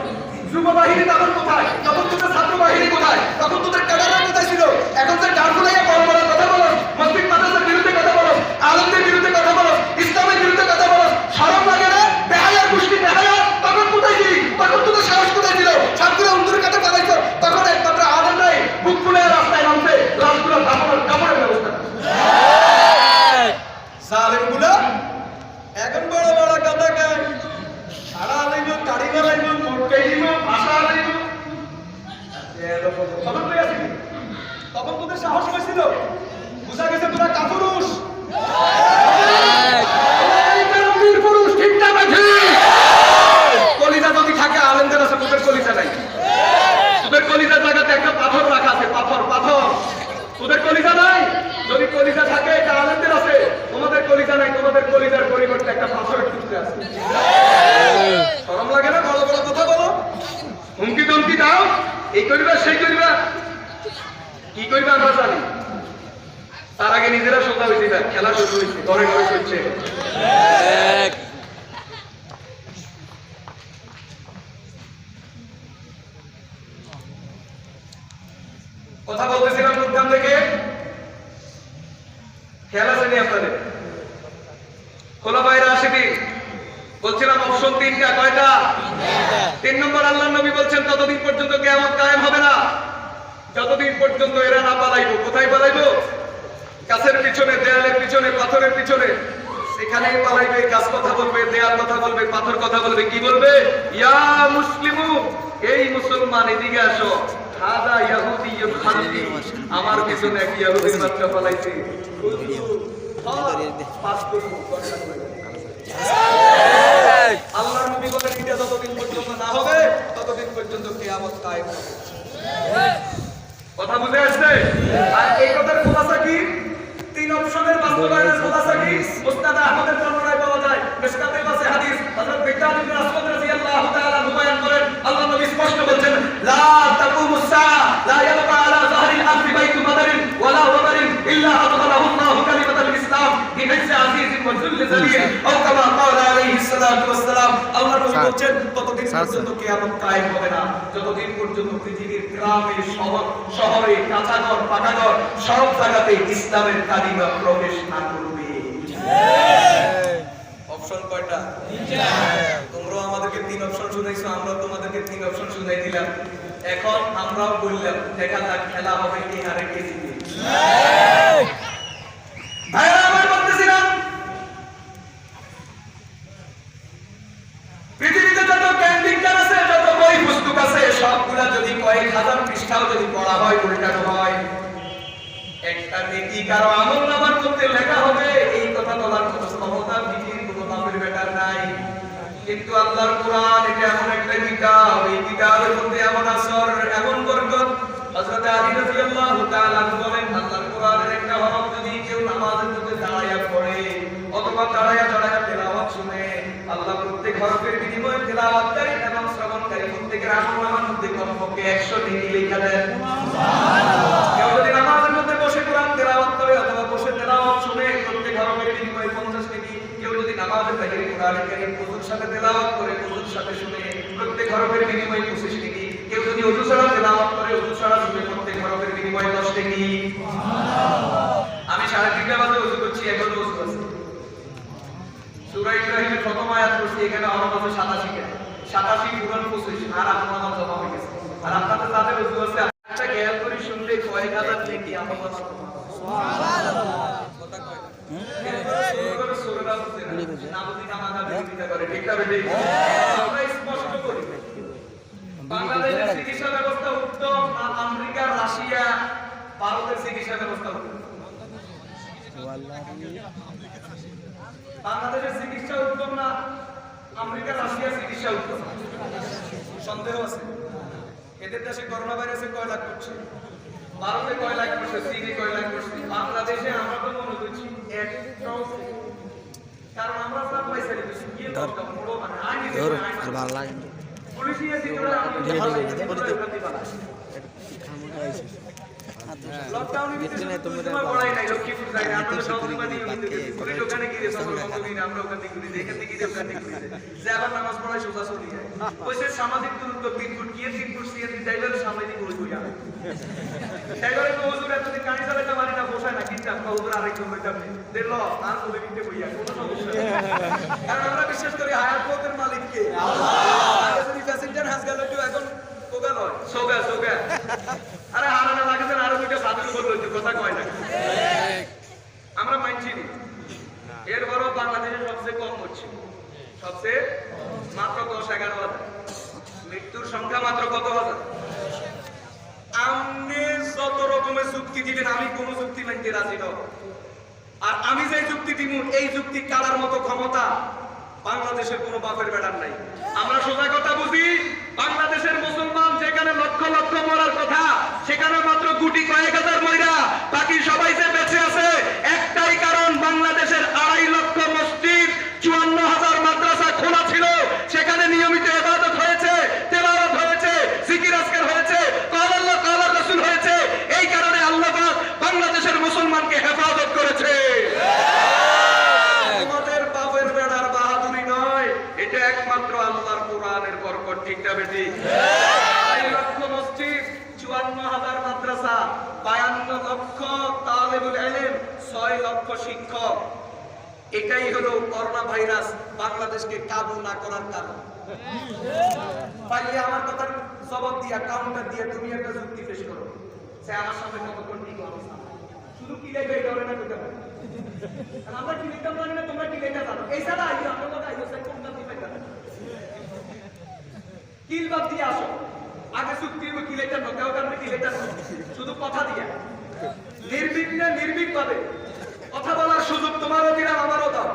যুব বাহিনী তখন কোথায়? তখন তোদের ছাত্র বাহিনী কোথায়? তখন তোদের ক্যাডাররা কোথায় ছিল? এখন যে ডার গুলাইয়া বড় বড় কথা বলো, মসজিদ মাদ্রাসার বিরুদ্ধে কথা বলো, আলেমদের বিরুদ্ধে কথা বলো, ইসলামের বিরুদ্ধে কথা বলো, শরম লাগে না? বেহায়ার গোষ্ঠী বেহায়া, তখন কোথায় ছিলি? তখন তোদের সাহস কোথায় ছিল? ছাত্ররা অন্তরের কাছে পালাইছো, তখন একমাত্র আলেম নাই, বুক ফুলে রাস্তায় নামছে, লাশগুলো কাপড়ের ব্যবস্থা। সালেমগুলো এখন বড় বড় কথা কয়, সারা আলাইব, গাড়ি বাড়াইব, মোটকাইব, ভাষা আলাইব। তখন তুই আসিনি, তখন তোদের সাহস হয়েছিল, বুঝা গেছে তোরা কাপুরুষ। পুরুষ ঠিক না বাকি? কলিজা যদি থাকে আলেমদের আছে, তোদের কলিজা নাই। তোদের কলিজার জায়গাতে একটা পাথর রাখা আছে, পাথর পাথর। তোদের কলিজা নাই? যদি কলিজা থাকে এটা আলেমদের আছে, তোমাদের কলিজা নাই। তোমাদের কলিজার পরিবর্তে একটা পাথরের টুকরা আছে। শরম লাগে না? বড় বড় কথা বলো, হুমকি ধমকি দাও, এই করিবা সেই করিবা। কি করিবা আমরা জানি। তার আগে নিজেরা সোজা হয়েছে না, খেলা শুরু হয়েছে, ঘরে ঘরে চলছে। কথা বলতেছিলাম প্রোগ্রাম থেকে, খেয়াল আছে নি আপনাদের? খোলাফায়ে রাশিদিন বলছিলাম অপশন 3টা, কয়টা? 3 নম্বর আল্লাহর নবী বলছেন ততদিন পর্যন্ত কিয়ামত কায়েম হবে না যতদিন পর্যন্ত এরা না পালাইবো। কোথায় পালাইবো? গাছের পিছনে, দেয়ালের পিছনে, পাথরের পিছনে। সেখানেই পালাইবে। গাছ কথা বলবে, দেয়াল কথা বলবে, পাথর কথা বলবে। কি বলবে? ইয়া মুসলিমু, এই মুসলমান এদিকে আসো। হাদা ইয়াহুদিয়ুন খালফি, আমার পিছনে এক ইহুদির বাচ্চা পালাইছে। আল্লাহর নবী বলেন এটা যতদিন পর্যন্ত না হবে ততদিন পর্যন্ত কিয়ামত কায়েম হবে। কথা বুঝে আসছে? আর এই কথার খোলাসা কি? 3 অপশনের বাস্তবায়নের খোলাসা কি? মুসনাদ আহমদের বর্ণনায় পাওয়া যায়। মিশকাতে আছে হাদিস, হযরত বিকতাব ইবনে আসওয়াদ রাদিয়াল্লাহু তাআলা বয়ান করেন, আল্লাহর নবী স্পষ্ট বলেন, লা তাকুমুস সাআ লা ইয়াবকা আলা যাহরিল আরদি বাইতু মাদারিন ওয়ালা ওয়াদারিন ইল্লা আদখালাহু আল্লাহু কালিমাতাল ইসলাম বিইজ্জি আজিজিন ওয়া যুল্লি যালিল আও কামা ক্বালা আলাইহিস সালাতু ওয়াস সালাম। আল্লাহর নবী বলেন ততদিন পর্যন্ত কিয়ামত কায়েম হবে না যতদিন পর্যন্ত পৃথিবীর গ্রামে, শহরে, কাঁচাঘর, পাকাঘর সব জায়গাতে ইসলামের কালিমা প্রবেশ না করবে। অপশন কয়টা? 3টা। তোমরা আমাদেরকে 3 অপশন শুনাইছো, আমরা তোমাদেরকে 3 অপশন শুনাই দিলাম। এখন আমরাও বললাম দেখা যাক খেলা হবে কে হারে কে জিতে। ভাইরা আমার বলতেছিলাম পৃথিবীতে যত জ্ঞান বিজ্ঞান আছে, যত বই পুস্তক আছে, সবগুলা যদি কয়েক হাজার পৃষ্ঠাও যদি পড়া হয়, উল্টানো হয়, একটা নেকি কারো আমলনামার মধ্যে লেখা হবে, এই কথা বলার কোনো ক্ষমতা পৃথিবীর কোনো বাপের বেটার নাই। কিন্তু আল্লাহর কোরআন এটা এমন একটা কিতাব, এই কিতাবের মধ্যে এমন আসর, এমন বরকত। হযরত আলী রাদিয়াল্লাহু তাআলা বলেন, আল্লাহর কোরআনের একটা হরফ যদি কেউ নামাজের মধ্যে দাঁড়ায়া পড়ে অথবা দাঁড়ায়া তেলাওয়াত শুনে, আল্লাহ প্রত্যেক হরফের বিনিময়ে তেলাওয়াতকারী এবং শ্রবণকারী প্রত্যেকের আমলনামার মধ্যে কমপক্ষে 100 নেকি লেখা দেন। সুবহানাল্লাহ। কেউ যদি নামাজের মধ্যে বসে কোরআন তেলাওয়াত সাথে তেলাওয়াত করে, ওযুর সাথে শুনে প্রত্যেক হরফের বিনিময়ে 25 নেকি। কেউ যদি ওযু ছাড়া তেলাওয়াত করে, ওযু ছাড়া শুনে প্রত্যেক হরফের বিনিময়ে 10 নেকি। আমি 3:30 বাজে ওযু করছি, এখনো ওযু আছে। সূরা ইব্রাহিমের প্রথম আয়াত পড়ছি, এখানে হরফ আছে 87 টা। 87 গুণন 25 আর আপনার নামাজ জমা হয়ে গেছে। আর আপনাদের যাদের ওযু আছে একটা খেয়াল করে শুনলে কয়েক হাজার নেকি আমার নামাজ সুবহানাল্লাহ। কথা কয় বাংলাদেশের চিকিৎসা ব্যবস্থা উত্তম না আমেরিকা, রাশিয়া, ভারতের চিকিৎসা ব্যবস্থা উত্তম? বাংলাদেশের চিকিৎসা উত্তম না আমেরিকা, রাশিয়ার চিকিৎসা উত্তম? সন্দেহ আছে। এদের দেশে করোনা ভাইরাসে কয় লাখ করছে, ভারতে কয় লাখ করছে, চীনে কয় লাখ করছে, বাংলাদেশে আমরা তো মনে করছি একটাও, কারণ আমরা সব পয়সা দিচ্ছি কি করতে বড় মানে আইনি ভালো লাগে পুলিশিয়া দিরা আমি লকডাউনে ভিতরে তোমরা বড়াই নাই, লক্ষ্মীপুর যাই না, আমরা সৌদিবাদী পুলিশ ওখানে গিয়ে সফল করি না, আমরা ওখানে ঘুরি, এখান থেকে গিয়ে ওখানে ঘুরি, যে আবার নামাজ পড়ায় সোজা চলে যায়। ওইসে সামাজিক দূরত্ব 3 ফুট গিয়ে 3 ফুট সিয়ে যাইবার সামাজিক বই বই আর এবারে তো হুজুর এতদিন কানি চালাতে পারি না, বসায় না, কিন্তু আমরা হুজুর আরেকজন বইতাম দিল আর বলে দিতে বইয়া কোনো সমস্যা নেই, কারণ আমরা বিশ্বাস করি হায়াত পথের মালিক কে আল্লাহ। যদি প্যাসেঞ্জার হাস গেল একটু এখন কোগা নয় সোগা সোগা, আরে হারানা লাগে না, আরো দুইটা সাধু বলল তো কথা কয় না, আমরা মানছি না। এরপরও বাংলাদেশে সবচেয়ে কম হচ্ছে, সবচেয়ে মাত্র 10-11 হাজার, মৃত্যুর সংখ্যা মাত্র কত হাজার? আপনি যত রকমের যুক্তি দিবেন, আমি কোন যুক্তি মানতে রাজি নই। আর আমি যে যুক্তি দিব, এই যুক্তি কালার মতো ক্ষমতা বাংলাদেশের কোনো বাপের বেটার নাই। আমরা সোজা কথা বুঝি, বাংলাদেশের মুসলমান যেখানে লক্ষ লক্ষ মরার কথা, সেখানে মাত্র গুটি কয়েক হাজার মহিলা, বাকি সবাই যে বেঁচে আছে একটাই কারণ, বাংলাদেশের 2.5 লক্ষ মসজিদ, 54,000 মাদ্রাসা খোলা ছিল, সেখানে নিয়মিত ইবাদত হয়েছে, তেলাওয়াত হয়েছে, জিকির আজকার হয়েছে, কালাল্লাহ কালার রাসূল হয়েছে। এই কারণে আল্লাহ পাক বাংলাদেশের মুসলমানকে হেফাজত করেছে। আমাদের বাপের বেড়ার বাহাদুরি নয়, এটা একমাত্র আল্লাহর কোরআনের বরকত, ঠিক না বেটি? 2.5 লক্ষ মসজিদ, 54,000 মাদ্রাসা, 52 লক্ষ তালেবুল ইলম, 6 লক্ষ শিক্ষক। এটাই হলো করোনা ভাইরাস বাংলাদেশকে কাবু না করার কারণ। পাইলে আমার কথার জবাব দিয়া, কাউন্টার দিয়া তুমি একটা যুক্তি পেশ করো, সে আমার সামনে কতক্ষণ ঠিক অবস্থা, শুধু কি লেগে এটা না করতে পারে, আমরা কি লিখতাম জানি না, তোমরা কি লেখা জানো, এই সাদা আইও আমরা কথা আইও সে কোনটা দিবে না, কিল বাদ দিয়ে আসো, আগে যুক্তি কি লেখা না, কেউ কারণে কি লেখা না, শুধু কথা দিয়া নির্বিঘ্নে নির্ভীকভাবে কথা বলার সুযোগ তোমারও দিলাম, আমারও দাও,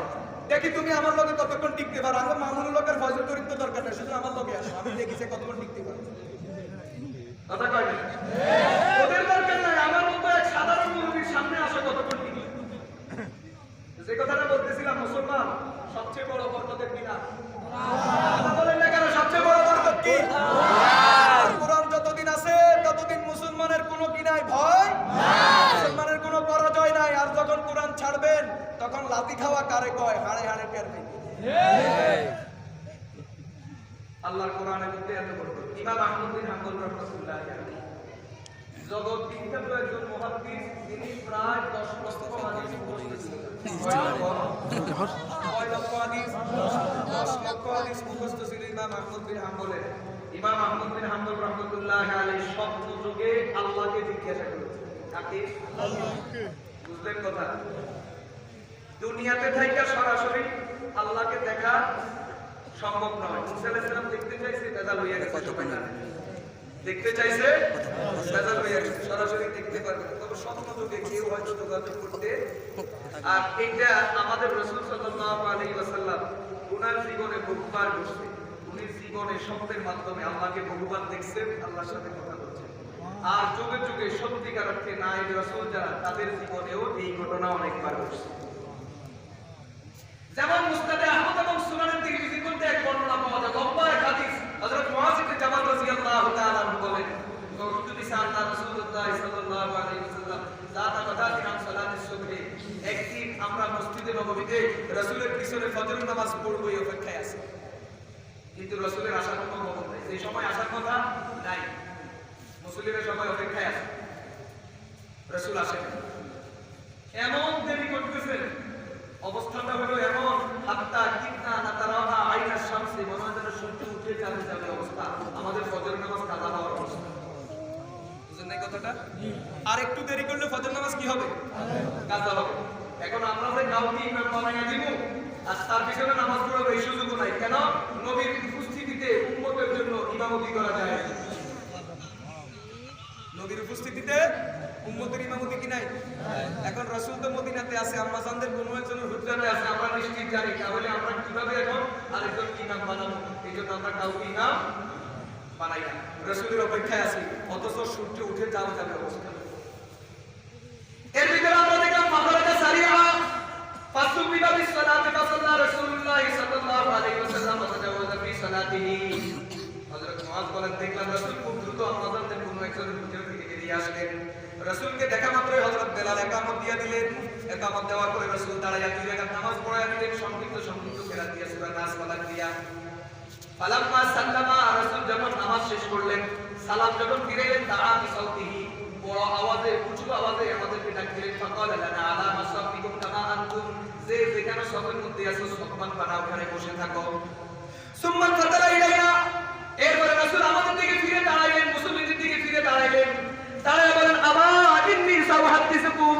দেখি তুমি আমার লগে কতক্ষণ টিকতে পারো। আমার মামুনুল লোকের ফজল করিম তো দরকার নেই, শুধু আমার লগে আসো, আমি দেখি সে কতক্ষণ টিকতে পারো। কথা কয় না, ওদের দরকার নাই, আমার মতো এক সাধারণ মুরব্বির সামনে আসো কতক্ষণ টিকবে। যে কথাটা বলতেছিলাম, মুসলমান সবচেয়ে বড় বরকতের কিনা কথা বলেন না কেন, সবচেয়ে বড় বরকত কি? কোরআন যতদিন আছে ততদিন মুসলমানের কোনো কি নাই, ভয়, মুসলমানের কোনো পরাজয় নাই। আর যখন কোরআন ছাড়বেন তখন লাথি খাওয়া কারে কয়, হাড়ে হাড়ে টের পেয়ে। আল্লাহর কোরআনের মধ্যে এত বরকত। ইমাম আহমদ বিন হাম্বল রাহমাতুল্লাহ আলাইহি জগৎ বিখ্যাত একজন মুহাদ্দিস, তিনি প্রায় 10 লক্ষ হাদিস মুখস্থ ছিলেন। 6 লক্ষ হাদিস, 10 লক্ষ হাদিস মুখস্থ ছিল ইমাম আহমদ বিন হাম্বলের। ইমাম আহমদ বিন হাম্বল রাহমাতুল্লাহ আলাইহি স্বপ্ন যুগে আল্লাহকে জিজ্ঞাসা করেছেন, কাকে? আল্লাহকে। বুঝলেন কথা? দুনিয়াতে থাইকা সরাসরি আল্লাহকে দেখা সম্ভব নয়। মুসা আলাইহিস সালাম দেখতে চাইছে, বেজাল হইয়া গেছে, দেখতে চাইছে, বেজাল হইয়া গেছে, সরাসরি দেখতে পারবে না। তবে স্বপ্ন যুগে কেউ হয়তো যোগাযোগ করতে। আর এটা আমাদের রাসূল সাল্লাল্লাহু আলাইহি ওয়াসাল্লাম ওনার জীবনে বহুবার ঘটছে। উনি জীবনে স্বপ্নের মাধ্যমে আল্লাহকে বহুবার দেখছেন, আল্লাহর সাথে কথা বলছেন। আর যুগে যুগে সত্যিকার অর্থে নায়েব রাসূল যারা, তাদের জীবনেও এই ঘটনা অনেকবার ঘটছে। যেমন মুসনাদে আহমদ এবং সুনানে তিরমিজির মধ্যে এক বর্ণনা পাওয়া যায়, লম্বা এক হাদিস। হযরত মুআয ইবনে জাবাল রাদিয়াল্লাহু তাআলা আনহু বলেন, কুনতু সাল্লাল্লাহু রাসূলুল্লাহ সাল্লাল্লাহু আলাইহি ওয়াসাল্লাম যাতা গাদাতিন আন সালাতিস সুবহি, একদিন আমরা মসজিদে নববীতে রাসূলের পিছনে ফজরের নামাজ পড়বই অপেক্ষায় আছি। কিন্তু রাসূলের আসার কোনো খবর নাই। এই সময় আসার কথা নাই, মুসলিমের সবাই অপেক্ষায় আছে, রাসূল আসেন। এমন দেরি করতেছেন, অবস্থাটা হলো এমন, হাত্তা কিন্না নাতারাহা আইনা শামসি, মনে হয় যেন সূর্য উঠে যাবে যাবে অবস্থা, আমাদের ফজর নামাজ কাজা হওয়ার অবস্থা। বুঝেন নাই কথাটা? আর একটু দেরি করলে ফজর নামাজ কি হবে? কাজা হবে। এখন আমরা যে কাউকে ইমাম বানাইয়া দিব আর তার পিছনে নামাজ পড়াবো এই সুযোগও নাই। কেন? নবীর উপস্থিতিতে উম্মতের জন্য ইমামতি করা যায়। নবীর উপস্থিতিতে উম্মতের ইমামতি কি নাই? এখন রাসূল তো মদিনাতে আছে, আম্মা জানদের কোনো একজনের হুজরাতে আছে, আমরা নিশ্চিত জানি। তাহলে আমরা কিভাবে এখন আরেকজন ইমাম বানাবো? এই জন্য আমরা কাউকে ইমাম বানাই না, রাসূলের অপেক্ষায় আছি, অথচ সূর্য উঠে যাওয়া যাবে অবস্থা। এর ভিতরে আমরা দেখলাম মাহরাজা সারিয়া ফাসুবিদা বিসসালাতি ফাসাল্লা রাসূলুল্লাহ সাল্লাল্লাহু আলাইহি ওয়াসাল্লাম ওয়াতাজাওয়াজা ফি সালাতিহি। হযরত মুআজ বলেন, দেখলাম রাসূল খুব দ্রুত আমাদের কোনো একজনের ভিতর থেকে বেরিয়ে আসলেন। রাসূলকে দেখা মাত্রই হযরত বেলাল ইকামত দিয়ে দিলেন। ইকামত দেওয়ার পরে রাসূল দাঁড়াইয়া 2 রাকাত নামাজ পড়ায়া দিলেন, সংক্ষিপ্ত কেরাত দিয়ে সূরা নাস পালাক দিয়া। ফালাম্মা সাল্লামা, রাসূল যখন নামাজ শেষ করলেন, সালাম যখন ফিরাইলেন, দাঁড়া বিসাউতিহি, বড় আওয়াজে উঁচু আওয়াজে আমাদেরকে ডাক দিলেন, ফাকালা লানা আলা মাসাবিকুম কামা আনতুম, যে যেখানে সবের মধ্যে আছো সম্মান বানাও, ওখানে বসে থাকো। সুম্মা ফাতালা ইলাইনা, এরপরে রাসূল আমাদের দিকে ফিরে দাঁড়াইলেন, মুসলিমদের দিকে ফিরে দাঁড়াইলেন, দাঁড়ায় বলেন, আমা ইন্নী সাউহাদ্দিসুকুম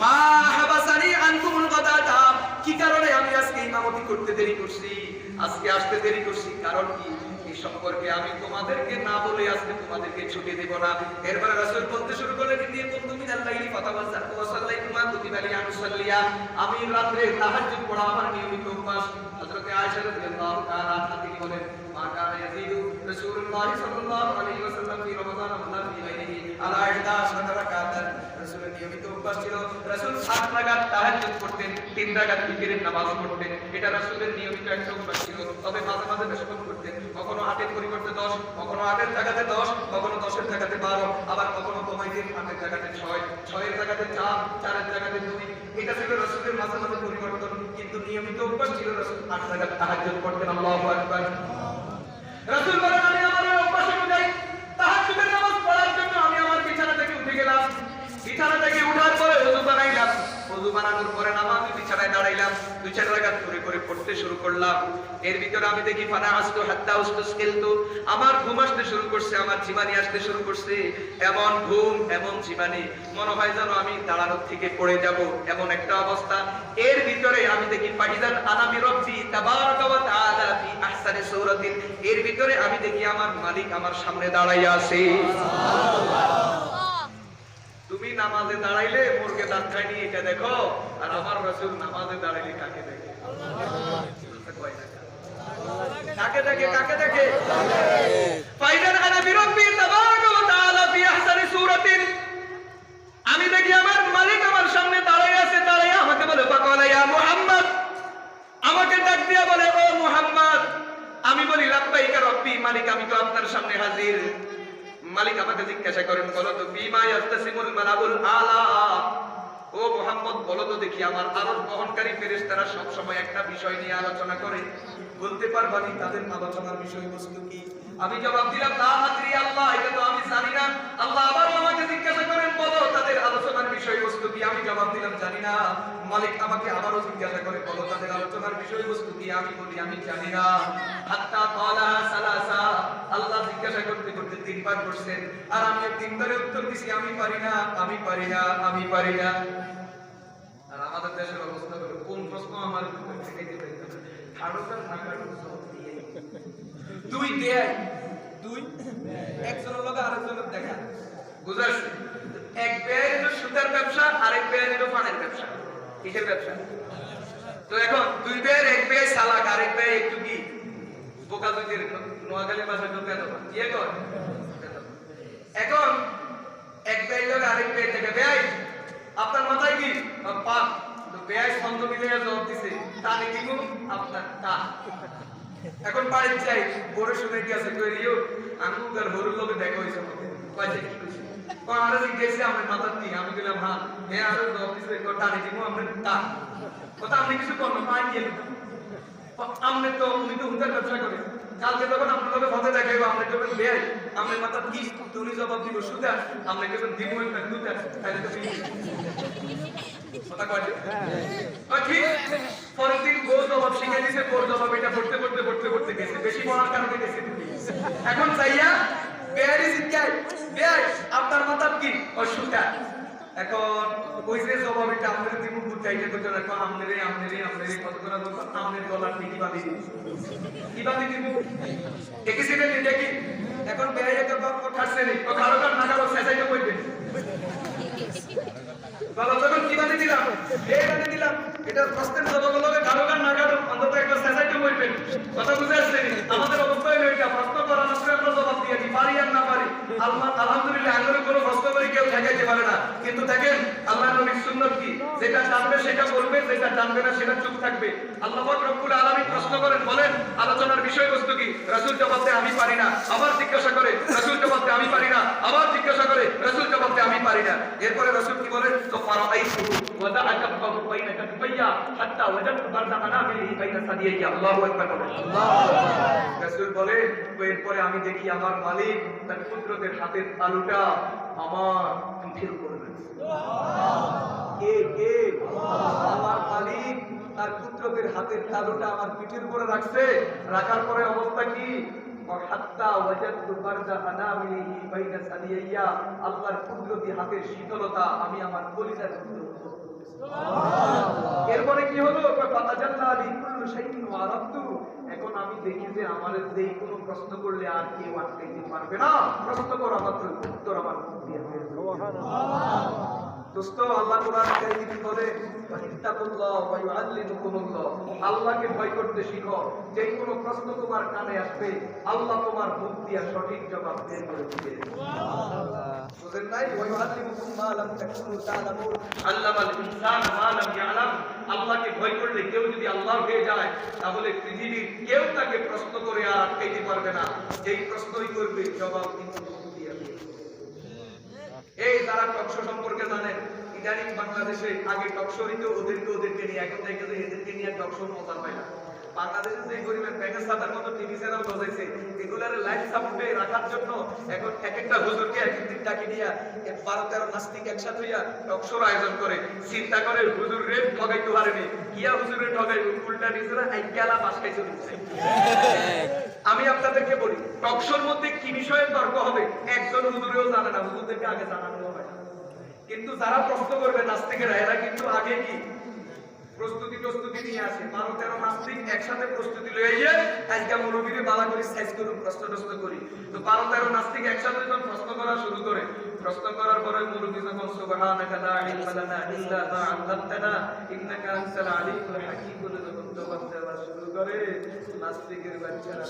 মা হাবাসানি আনকুমুল গাদাতা, কি কারণে আমি আজকে ইমামতি করতে দেরি করছি, আজকে আসতে দেরি করছি, কারণ কি এই সম্পর্কে আমি তোমাদেরকে না বলে আজকে তোমাদেরকে ছুটি দেব না। এরপরে রাসূল বলতে শুরু করলেন, ইন্নী কুনতু মিনাল লাইলি ফাতাওয়াজ্জাতু ওয়া সাল্লাইতু মা কুতিবা লি আন উসাল্লিয়া, আমি রাতে তাহাজ্জুদ পড়া আমার নিয়মিত অভ্যাস। হযরত আয়েশা রাদিয়াল্লাহু তাআলা আনহা তিনি বলেন, মা কানা ইয়াজিদু রাসূলুল্লাহ সাল্লাল্লাহু আলাইহি ওয়াসাল্লাম ফি রমাদান ওয়া ফি গায়রিহি আলা 11 রাকাতান, রাসূলের নিয়মিত অভ্যাস ছিল রাসূল 7 রাকাত তাহাজ্জুদ পড়তেন, 3 রাকাত ফিজরের নামাজ পড়তেন, এটা রাসূলের নিয়মিত একটা অভ্যাস ছিল। তবে মাঝে মাঝে বেশি কম করতেন, কখনো 8 এর পরিবর্তে 10, কখনো 8 এর জায়গাতে 10, কখনো 10 এর জায়গাতে 12, আবার কখনো কমাইতেন 8 এর জায়গাতে 6, 6 এর জায়গাতে 4, 4 এর জায়গাতে 2, এটা ছিল রাসূলের মাঝে মাঝে পরিবর্তন, কিন্তু নিয়মিত অভ্যাস ছিল রাসূল 8 রাকাত তাহাজ্জুদ পড়তেন। আল্লাহু আকবার। রাসূল বলেন, আমি আমার অভ্যাস অনুযায়ী তাহাজ্জুদের নামাজ পড়ার জন্য আমি আমার বিছানা থেকে উঠে গেলাম। বিছানা থেকে উঠার পরে ওযু বানাইলাম, ওযু বানানোর পরে নামাজে বিছানায় দাঁড়াইলাম, 2-4 রাকাত করে পড়তে শুরু করলাম। এর ভিতরে আমি দেখি ফানা আসতু হাত্তা উসতুসকিলতু, আমার ঘুম আসতে শুরু করছে, আমার জীবানি আসতে শুরু করছে, এমন ঘুম এমন জীবানি, মনে হয় যেন আমি দাঁড়ানোর থেকে পড়ে যাব, এমন একটা অবস্থা। এর ভিতরে আমি দেখি ফাইজান আনা বিরব্বি তাবারাকা ওয়া তাআলা ফি আহসানি সূরাতিন, এর ভিতরে আমি দেখি আমার মালিক আমার সামনে দাঁড়াইয়া আছে। তুমি নামাজে দাঁড়াইলে মুরগে দাঁত খায়নি এটা দেখো, আর আমার রাসূল নামাজে দাঁড়াইলে কাকে দেখে? কাকে দেখে? কাকে দেখে? ফাইজান আনা বিরব্বি তাবারাকা ওয়া তাআলা ফি আহসানি সূরাতিন, আমি দেখি আমার মালিক আমার সামনে দাঁড়ায় আছে, দাঁড়ায় আমাকে বলে, ফাকালা ইয়া মুহাম্মদ, আমাকে ডাক দিয়া বলে, ও মুহাম্মদ। আমি বলি, লাব্বাইকা রব্বি, মালিক আমি তো আপনার সামনে হাজির। মালিক আমাকে জিজ্ঞাসা করেন, বলো তো বিমা ইয়াস্তাসিমুল মালাউল আলা, ও মুহাম্মদ বলো তো দেখি আমার আরশ বহনকারী ফেরেশতারা সব সময় একটা বিষয় নিয়ে আলোচনা করে, বলতে পারবানি তাদের আলোচনার বিষয়বস্তু কি? আমি জবাব দিলাম, লা আদরি আল্লাহ, এটা তো আমি জানি না। আল্লাহ আবার আমাকে জিজ্ঞাসা করেন, বলো তাদের আলোচনার বিষয়বস্তু কি? আমি জবাব দিলাম, জানি না। মালিক আমাকে আবারও জিজ্ঞাসা করে, বলো তাদের আলোচনার বিষয়বস্তু কি? আমি বলি, আমি জানি না। হাত্তা ক্বালা সালাসা, আল্লাহ জিজ্ঞাসা করতে করতে 3 বার করছেন, আর আমি 3 বারে উত্তর দিছি, আমি পারি না, আমি পারি না, আমি পারি না। আর আমাদের দেশের অবস্থা হলো, কোন প্রশ্ন আমার থেকে দিতে পারে, ঠাড়োটা থাকার জবাব দিয়ে 2 দেয়, 2 একজনের লগে আরেকজনের দেখা, বুঝাচ্ছে? এক ব্যয় হলো সুতার ব্যবসা, আরেক ব্যয় হলো পানের ব্যবসা। কিসের ব্যবসা? তো এখন 2 ব্যয়ের এক ব্যয় সালাক, আরেক ব্যয় একটু কি বোকা দুইদের নোয়াখালী ভাষায় ঢুকে দেবো, কি কর? এখন এক ব্যয়ের লগে আরেক ব্যয় থেকে, ব্যয় আপনার মাথায় কি পা, তো ব্যয় ছন্দ মিলে জবাব দিছে, তা নাকি আপনার তা। এখন বাড়ির চাই বড় শুনে কি আছে কইরিও, আঙ্গুকার হরুর লগে দেখা হইছে, কইছে কি কইছে, কোন আরে জিজ্ঞেসে আমার মাথার কি, আমি বললাম হ্যাঁ, হে আরো জবাব দিছে, তা নাকি আমরা তা, কথা আপনি কিছু করুন, পাই গেল আমনে তো উনি তো হুঁদার ব্যবসা করে, কালকে যখন আপনার লোকে ফতে দেখাইবো আমরা যখন বেয়াই আমরা মাথা কি তুমি জবাব দিব সুদা আমরা যখন দিব একটা দুটা তাহলে তো কথা কয় ঠিক পরের দিন গো জবাব শিখে দিছে গোর জবাব এটা পড়তে গেছে বেশি পড়ার কারণে গেছে এখন চাইয়া বেয়ারি শিখাই বেয়াই আপনার মাথা কি অসুবিধা এখন ওই যে জবাব এটা আমাদের দিব বুঝাইতে তো চলে এখন আমনেরে কত করে বলবো আমনের গলার কি বাঁধি দিব দেখেছিলেন এটা কি এখন বেয়াই একটা বাপ খাচ্ছে নি ও কারোকার নাগাল সেসাইতে কইবে বলো তখন কি বাঁধি দিলাম এটা প্রশ্নের জবাবগুলোকে কারোকার নাগাল অন্তত একটা সেসাইতে কইবেন কথা বুঝে আসছে নি আমাদের অবস্থা হলো এটা প্রশ্ন করা মাত্র আমরা জবাব দিয়ে দিই পারি আর না পারি আলহামদুলিল্লাহ আঙ্গুরে কোনো প্রশ্ন করে কেউ ঠেকাইতে পারে না কিন্তু দেখেন আল্লাহর নবীর সুন্নাত কি যেটা জানবে সেটা বলবে যেটা জানবে না সেটা চুপ থাকবে আল্লাহ পাক রব্বুল আলামিন প্রশ্ন করেন বলেন আলোচনার বিষয়বস্তু কি রাসূল জবাব দেয় আমি পারি না আবার জিজ্ঞাসা করে রাসূল জবাব দেয় আমি পারি না আবার জিজ্ঞাসা করে রাসূল জবাব দেয় আমি পারি না এরপরে রাসূল কি বলেন তো ফারাআইতু ওয়া দাআকা ফাহু বাইনা কাফাইয়া হাত্তা ওয়াজাদতু বারদা আনাবিহি বাইনা সাদিয়াইয়া আল্লাহু আকবার আল্লাহু আকবার রাসূল বলে এরপরে আমি দেখি আমার মালিক তার কুদরতের হাতের তালুটা আমার পিঠের উপরে রাখছে কে আমার মালিক তার কুদরতের হাতের তালুটা আমার পিঠের উপরে রাখছে রাখার পরে অবস্থা কি হাত্তা ওয়াজাদতু বারদা আনাবিহি বাইনা সাদিয়াইয়া আল্লাহর কুদরতি হাতের শীতলতা আমি আমার কলিজার ভিতরে এরপরে কি হলো এখন আমি দেখি যে আমার যেই কোনো প্রশ্ন করলে আর কেউ আটকাইতে পারবে না প্রশ্ন করা মাত্র উত্তর আমার মুখ দিয়ে বের হবে দোস্ত আল্লাহ কোরআন কারীমে বলে ইত্তাকুল্লাহ ওয়া ইউআল্লিমুকুমুল্লাহ আল্লাহকে ভয় করতে শিখো যেই কোনো প্রশ্ন তোমার কানে আসবে আল্লাহ তোমার মুখ দিয়ে সঠিক জবাব বের করে দিবে সুবহানাল্লাহ বুঝেন নাই ওয়া ইউআল্লিমুকুম মা লাম তাকুনু তা'লামুন আল্লামাল ইনসানা মা লাম ইয়ালাম আল্লাহকে ভয় করলে কেউ যদি আল্লাহ হয়ে যায় তাহলে পৃথিবীর কেউ তাকে প্রশ্ন করে আর আটকাইতে পারবে না যেই প্রশ্নই করবে জবাব কিন্তু মুখ দিয়ে দিবে এই যারা টকশো সম্পর্কে জানেন ইদানিং বাংলাদেশে আগে টকশো হইতো ওদেরকে নিয়ে এখন দেখে যে এদেরকে নিয়ে টকশো মজা পায় না বাংলাদেশে যে গরিবের প্যাকেজ সাদার মতো টিভি চ্যানেল বসাইছে এগুলার লাইফ সাপোর্টে রাখার জন্য এখন এক একটা হুজুরকে এক একদিন ডাকি দিয়া 12-13 নাস্তিক একসাথে হইয়া টকশোর আয়োজন করে চিন্তা করে হুজুর রে ঠগাইতে পারেনি কিয়া হুজুরে ঠগাই উল্টা নিজেরা আইকালা পাশ খাইতে দিচ্ছে আমি আপনাদেরকে বলি টকশোর মধ্যে কি বিষয়ে তর্ক হবে একজন হুজুরেও জানে না হুজুরদেরকে আগে জানানো হয় কিন্তু যারা প্রশ্ন করবে নাস্তিকেরা এরা কিন্তু আগে কি প্রস্তুতি নিয়ে আসে 12-13 নাস্তিক একসাথে প্রস্তুতি লয়ে গিয়ে আজকে মুরব্বিরে বালা করে সাইজ করে প্রশ্ন করি তো 12-13 নাস্তিক একসাথে যখন প্রশ্ন করা শুরু করে প্রশ্ন করার পরে মুরব্বি যখন সুবহানাকা লা ইলমা লানা ইল্লা মা আল্লামতানা ইন্নাকা আনতাল আলিমুল হাকীম বলে যখন জবাব দেওয়া শুরু করে নাস্তিকের বাচ্চারা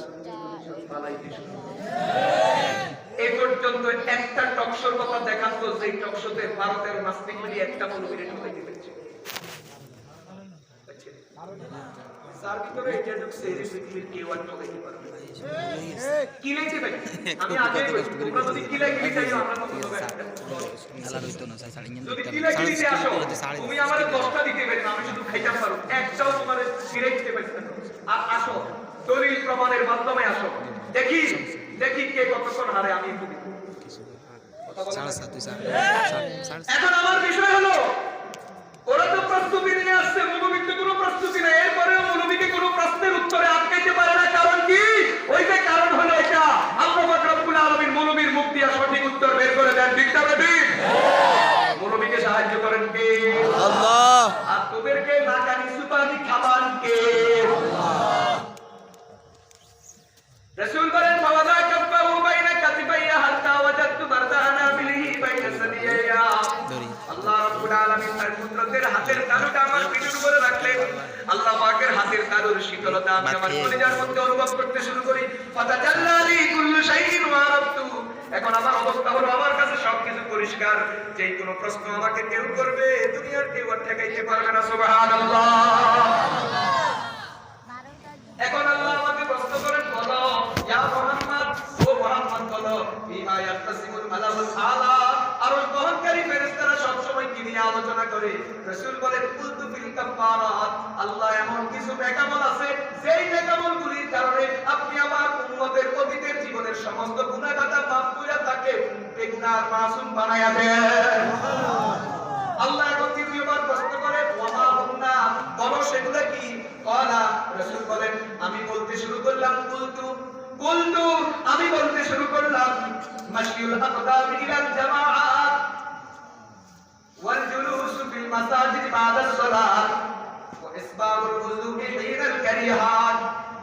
সব পালাইতে শুরু করে এই পর্যন্ত একটা টকশোর কথা দেখাতো যে টকশোতে 12-13 নাস্তিক মিলে একটা মুরব্বিরে ঠকাইতে পেরেছে সার ভিতরে এটা ঢুকছে এই পৃথিবীর কেউ আর ঠকাইতে পারবে না কি লেগে ভাই আমি আগে বলছি তোমরা যদি কি লেগে যাইও আমরা কত হবে খেলা হইতো না সাড়ে যদি কি লেগে দিতে আসো তুমি আমারে 10টা দিতে পারবে না আমি শুধু খাইতে পারো একটাও তোমারে ছিড়ে দিতে পারবে না আর আসো দলিল প্রমাণের মাধ্যমে আসো দেখি কে কতক্ষণ হারে আমি একটু দেখি এখন আমার বিষয় হলো ওরা তো প্রস্তুতি নিয়ে আসছে মৌলবীর তো কোনো প্রস্তুতি নেই এরপরেও মৌলবীকে কোনো প্রশ্নের উত্তরে আটকাইতে পারে না কারণ কি ওই যে কারণ হলো এটা আল্লাহ পাক রব্বুল আলামিন মৌলবীর মুখ দিয়ে সঠিক উত্তর বের করে দেন ঠিক না ঠিক মৌলবীকে সাহায্য করেন কে আল্লাহ আর তোদেরকে নাকানি সুপানি খাবান কে আল্লাহ রাসূল বলেন ফাওয়াদা কাফাহু বাইনা কাতিবাইয়া হাত্তা ওয়াজাদতু বারদানা বিহি বাইনা সাদিয়া আল্লাহ রাব্বুল আলামিন তার কুদরতের হাতের তালুটা আমার পিঠের উপরে রাখলেন আল্লাহ পাকের হাতের তালুর শীতলতা আমি আমার কলিজার মধ্যে অনুভব করতে শুরু করি ফাতাজাল্লালি কুল্লু শাইইন ওয়া রাবতু এখন আমার অবস্থা হলো আমার কাছে সবকিছু পরিষ্কার যেই কোনো প্রশ্ন আমাকে কেউ করবে দুনিয়ার কেউ আর ঠেকাইতে পারবে না সুবহানাল্লাহ এখন আল্লাহ আমাকে প্রশ্ন করেন বলো ইয়া মুহাম্মদ ও মুহাম্মদ বলো বিমা ইয়াতাসিমুল মালাউল আলা আর বহনকারী ফেরেশতারা সব সময় কি নিয়ে আলোচনা করে রাসূল বলেন কুলতু ফিল কাফারাত, আল্লাহ এমন কিছু নেকামল আছে যেই নেকামলগুলির কারণে আপনি আমার উম্মতের অতীতের জীবনের সমস্ত গুনাহ খাতা মাফ করে তাকে বেগুনাহ মাসুম বানায়া দেন। আল্লাহ এখন দ্বিতীয়বার প্রশ্ন করে ওয়া হুন্না, বলো সেগুলো কি? ক্বালা, রাসূল বলেন আমি বলতে শুরু করলাম কুলতু আমি বলতে শুরু করলাম মাশিউল আকদাম ইলাল জামাআত ওয়াল জুলুসু ফিল মাসাজিদ বা'দাস সালাত ওয়া ইসবাগুল উযুবি হিনাল কারিহাত।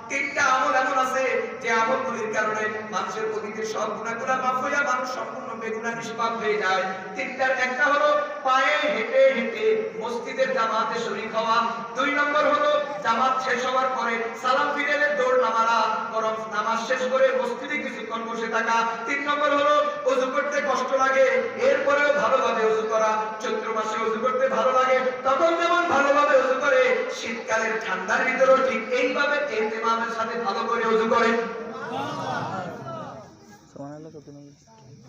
তিনটা আমল এমন আছে যে আমলগুলির কারণে মানুষের অতীতের সব গুনাহগুলো মাফ হয়ে মানুষ সম্পূর্ণ বেগুনাহ নিষ্পাপ হয়ে যায়। তিনটার একটা হলো পায়ে হেঁটে হেঁটে মসজিদের জামাতে শরীক হওয়া, 2 নম্বর হলো জামাত শেষ হওয়ার পরে সালাম ফিরে দৌড় না মারা, বরং নামাজ শেষ করে মসজিদে কিছুক্ষণ বসে থাকা, 3 নম্বর হলো ওযু করতে কষ্ট লাগে এরপরেও ভালোভাবে ওযু করা। চৈত্র মাসে ওযু করতে ভালো লাগে, তখন যেমন ভালোভাবে ওযু করে শীতকালের ঠান্ডার ভিতরেও ঠিক এইভাবে ইহতিমামের সাথে ভালো করে ওযু করে। সুবহানাল্লাহ কত নাম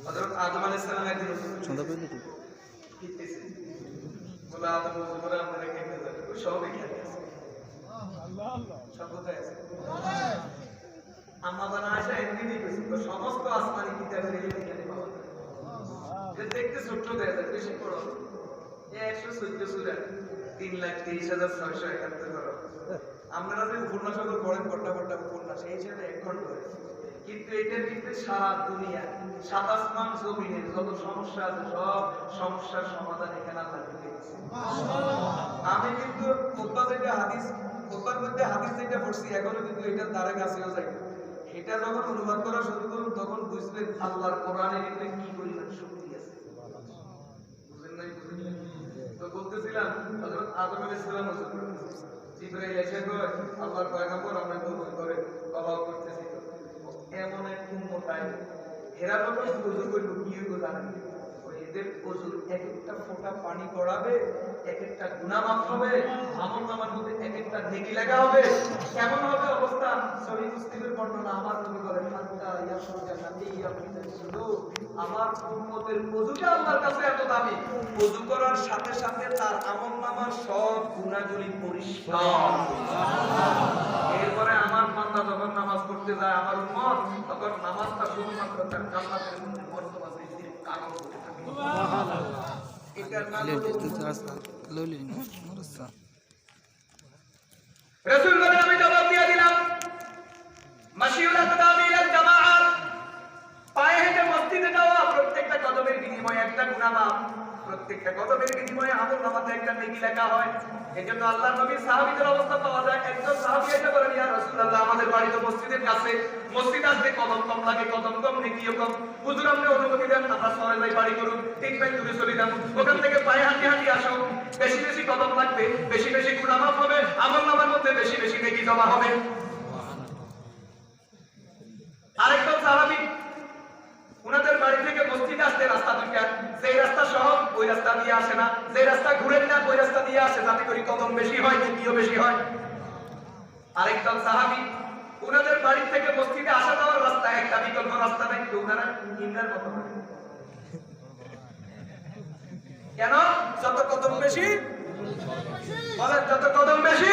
হযরত আদম আলাইহিস সালাম একদিন সন্ধ্যা পড়লে কি কিতেছে বলে আদম ওযু করে আমাদের খেতে যায়, ওই সবই খেতে আছে। আল্লাহ আল্লাহ সব কোথায় আছে? আম্মা জানা আয়েশা এমনি কইছে তো সমস্ত আসমানি কিতাবের এই এখানে পাওয়া যায়। যে দেখতে ছোট দেয়া যায়, বেশি বড় 114 সূরা 3,30,671 ধরো। আপনারা যে উপন্যাসগুলো পড়েন পড়টা উপন্যাস এই হিসেবে 1 ঘন্টা হয়, কিন্তু এটার ভিতরে সারা দুনিয়া 7 আসমান জমিনের যত সমস্যা আছে সব সমস্যার সমাধান এখানে আল্লাহ দিয়েছে। আমি কিন্তু খুতবার মধ্যে হাদিস যেটা পড়ছি এখনো কিন্তু এটার দ্বারা কাছেও যাই, এটা যখন অনুবাদ করা শুরু করুন তখন বুঝবেন আল্লাহর কোরআনের ভিতরে কি পরিমাণ শক্তি আছে। বুঝেন নাই? তো বলতেছিলাম হযরত আদম আলাইহিস সালাম ওযু করতেছে, জিবরাইল এসে কয় আল্লাহর পয়গম্বর আমরা ওযু করে অবাক করতেছি, তো এমন এক উম্মত আই এরা যখন ওযু করব কি হইব জানেন? ওই এদের ওযুর এক একটা ফোঁটা পানি পড়াবে, এক একটা গুনাহ মাফ হবে, আমলনামার মধ্যে এক একটা নেকি লেখা হবে। কেমন হবে অবস্থা? সহিহ মুসলিমের বর্ণনা, আমার নবী বলেন হাত্তা ইয়াসুজা নাবিয়্যা ফিসুলু, আমার উম্মতের ওযুটা আল্লাহর কাছে এত দামি, ওযু করার সাথে সাথে তার আমলনামার সব গুনাহগুলি পরিষ্কার। এরপরে আমার বান্দা যখন নামাজ পড়তে যায় আমার উম্মত, তখন নামাজটা শুধুমাত্র তার জান্নাতের মধ্যে মর্তবা বৃদ্ধির কারণ হতে থাকে। সুবহানাল্লাহ। এটার নাম হলো রাসূল বলেন আমি জবাব দিয়ে দিলাম মাশিউল আকদাম ইলাল জামাআত, পায়ে হেঁটে মসজিদে যাওয়া, প্রত্যেকটা কদমের বিনিময়ে একটা গুনাহ মাফ, প্রত্যেকটা কদমের বিনিময়ে আমলনামাতে একটা নেকি লেখা হয়। এজন্য আল্লাহর নবীর সাহাবীদের অবস্থা পাওয়া যায়, একজন সাহাবী এসে বলেন ইয়া রাসূলুল্লাহ আমাদের বাড়ি তো মসজিদের কাছে, মসজিদ আসতে কদম কম লাগে, কদম কম নেকিও কম, হুজুর আপনি অনুমতি দেন আমরা সরে যাই বাড়ি করুন, 3 মাইল দূরে চলে যাব, ওখান থেকে পায়ে হাঁটি হাঁটি আসো, বেশি বেশি কদম লাগবে, বেশি বেশি গুনাহ মাফ হবে, আমলনামার মধ্যে বেশি বেশি নেকি জমা হবে। আরেকজন সাহাবী উনাদের বাড়ি থেকে মসজিদ আসতে রাস্তা দুইটা, যেই রাস্তা সহজ ওই রাস্তা দিয়ে আসে না, যেই রাস্তা ঘুরেন না ওই রাস্তা দিয়ে আসে, যাতে করে কদম বেশি হয় নেকিও বেশি হয়। আরেকজন সাহাবী উনাদের বাড়ি থেকে মসজিদে আসা যাওয়ার রাস্তা একটা, বিকল্প রাস্তা নাই, তো উনারা ইন্দ্রের মতো হয়। কেন? যত কদম বেশি বলেন, যত কদম বেশি।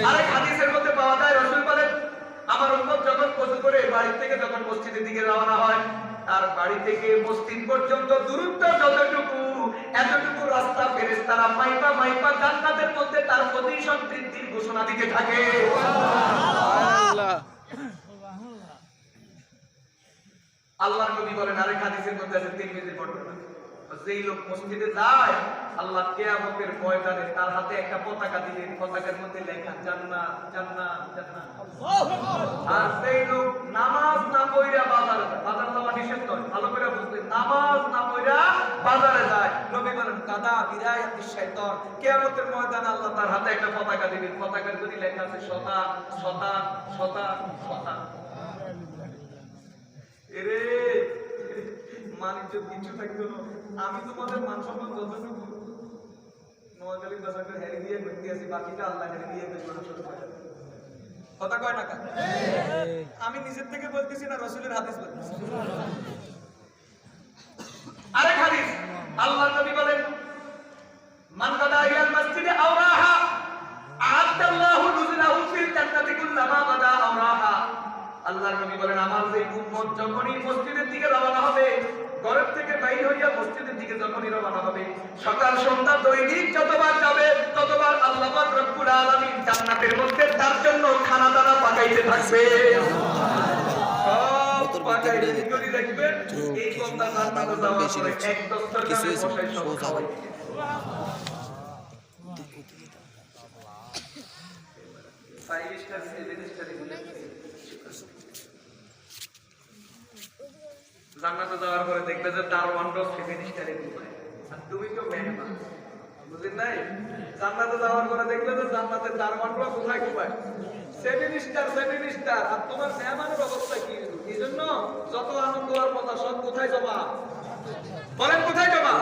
আরেক হাদিসের মধ্যে পাওয়া যায় রাসূল বলেন আমার উম্মত যখন ওযু করে বাড়ি থেকে যখন মসজিদের দিকে রওনা হয়, তার বাড়ি থেকে মসজিদ পর্যন্ত দূরত্ব যতটুকু, এতটুকু রাস্তা ফেরেশতারা মাইপা মাইপা জান্নাতের মধ্যে তার পজিশন বৃদ্ধির ঘোষণা দিতে থাকে। সুবহানাল্লাহ। আল্লাহর নবী বলেন আরেক হাদিসের মধ্যে আছে তিরমিজির বর্ণনা, যেই লোক মসজিদে যায় আল্লাহ কিয়ামতের ময়দানে তার হাতে একটা পতাকা দিবেন, পতাকার মধ্যে লেখা জান্নাত জান্নাত জান্নাত। আর সেই লোক নামাজ না পড়া বাজারে যায়, বাজার যাওয়া নিষেধ নয়, ভালো করে বুঝবেন, নামাজ না পড়া বাজারে যায়, নবী বলেন কাদা বিরায়াতিশ শাইতান, কিয়ামতের ময়দানে আল্লাহ তার হাতে একটা পতাকা দিবেন, পতাকার মধ্যে লেখা আছে শতান শতান শতান শতান। এরে মানিজ্য কিছু থাকতো না, আমি তোমাদের মান সম্মান যতটুকু নোয়াখালী বাজারে হেরে দিয়ে ঘুরতে আসি, বাকিটা আল্লাহ হেরে দিয়ে মানুষের কথা কয় না কা? আমি নিজের থেকে বলতেছি না, রাসূলের হাদিস বলতেছি। আরেক হাদিস আল্লাহর নবী বলেন দৈনিক যতবার যাবে ততবার আল্লাহ পাক রব্বুল আলামিন জান্নাতের মধ্যে তার জন্য খানা দানা পাকাইতে থাকবে। সব পাকাইতে যদি দেখবেন এই বান্দা জান্নাতে যাওয়ার পরে এক দস্তরখানে বসে সব খাওয়াই। জান্নাতে যাওয়ার পরে দেখবে যে তার ওয়ান্ডো 7 স্টারে ঘুমায় আর তুমি তো মেহমান, বুঝলেন নাই? জান্নাতে যাওয়ার পরে দেখবে যে জান্নাতে তার ওয়ান্ডো কোথায় ঘুমায় 7 স্টার আর তোমার মেহমানের অবস্থা কি? এই জন্য যত আনন্দ আর মজা সব কোথায় জমা? বলেন কোথায় জমা?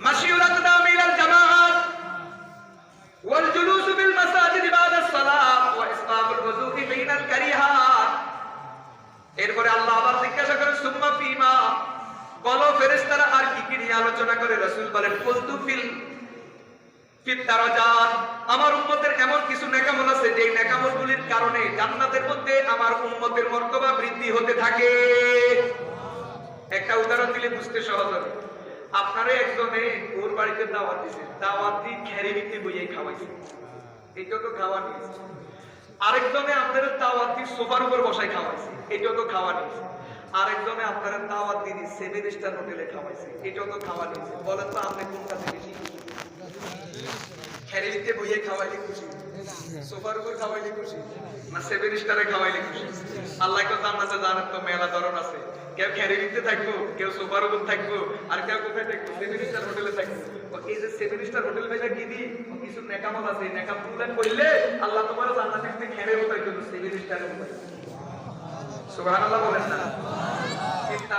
মাশিউল আকদাম ইলাল জামাআত ওয়াল জুলুস বিল মাসাজিদ বাদা সালাত ওয়া ইসবাবুল ওযুফি বাইনাল কারিহাত। এরপরে আল্লাহ আবার জিজ্ঞাসা করেন সুম্মা ফিমা, বলো ফেরেশতারা আর কি কি নিয়ে আলোচনা করে? রাসূল বলেন কুলতু ফিত দারাজাত, আমার উম্মতের এমন কিছু নেকামল আছে যে নেকামলগুলির কারণে জান্নাতের মধ্যে আমার উম্মতের মর্তবা বৃদ্ধি হতে থাকে। একটা উদাহরণ দিলে বুঝতে সহজ হবে। আপনারা একজনে ওর বাড়িতে দাওয়াত দিয়েছে, দাওয়াত দিয়ে খেরে নিতে বইয়ে খাওয়াইছে, এটা তো খাওয়া নিয়েছে। আরেকজনে আপনাদের দাওয়াত দিয়ে সোফার উপর বসায় খাওয়াইছে, এটাও তো খাওয়া নিয়েছে। আরেকজনে আপনারা দাওয়াত দিয়ে 7 স্টার হোটেলে খাওয়াইছে, এটাও তো খাওয়া নিয়েছে। বলেন তো আপনি কোনটা থেকে বেশি খুশি? খেরে নিতে বইয়ে খাওয়াইলে খুশি, সোফার উপর খাওয়াইলে খুশি, না 7 স্টারে খাওয়াইলে খুশি? আল্লাহ তো জান্নাতে জানেন তো মেলা ধরন আছে, কেউ খেরে নিতে থাকবো, কেউ সোফার উপর থাকবো, আর কেউ কোথায় থাকবো 7 স্টার হোটেলে থাকবো। এই যে 7 স্টার হোটেল মেলা কি দি কিছু নেকামল আছে, নেকাম পূরণ করলে আল্লাহ তোমার জান্নাতে থেকে খেরে হতো কিন্তু 7 স্টারে হতো। সুবহানাল্লাহ বলেন না? তিনটা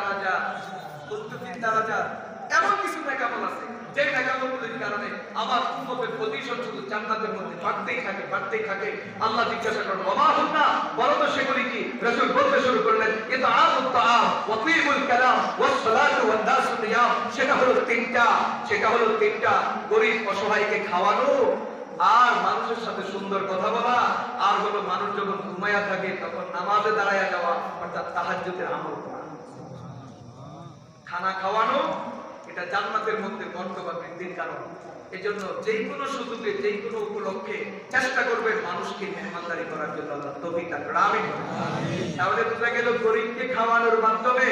রাজা এমন কিছু নেকামল আছে যে নেকামলগুলোর কারণে আমার উম্মতের পজিশন শুধু জান্নাতের মধ্যে বাড়তেই থাকে। আল্লাহ জিজ্ঞাসা করেন ওমা হুন্না, বলো তো সেগুলি কি? রাসূল বলতে শুরু করলেন ইতআমুত তাআম ওয়া তিবুল কালাম ওয়াস সালাতু ওয়ান নাসু নিয়াম। সেটা হলো তিনটা, গরীব অসহায়কে খাওয়ানো, আর মানুষের সাথে সুন্দর কথা বলা, আর হলো মানুষ যখন ঘুমায়া থাকে তখন নামাজে দাঁড়ায়া যাওয়া, অর্থাৎ তাহাজ্জুদের আমল করা। খানা খাওয়ানো এটা জান্নাতের মধ্যে মর্তবা বৃদ্ধির কারণ। এজন্য যেই কোনো সুযোগে যেই কোনো উপলক্ষে চেষ্টা করবেন মানুষকে মেহমানদারি করার জন্য আল্লাহ তৌফিক দান করুন। আমিন। তাহলে বোঝা গেল গরীবকে খাওয়ানোর মাধ্যমে,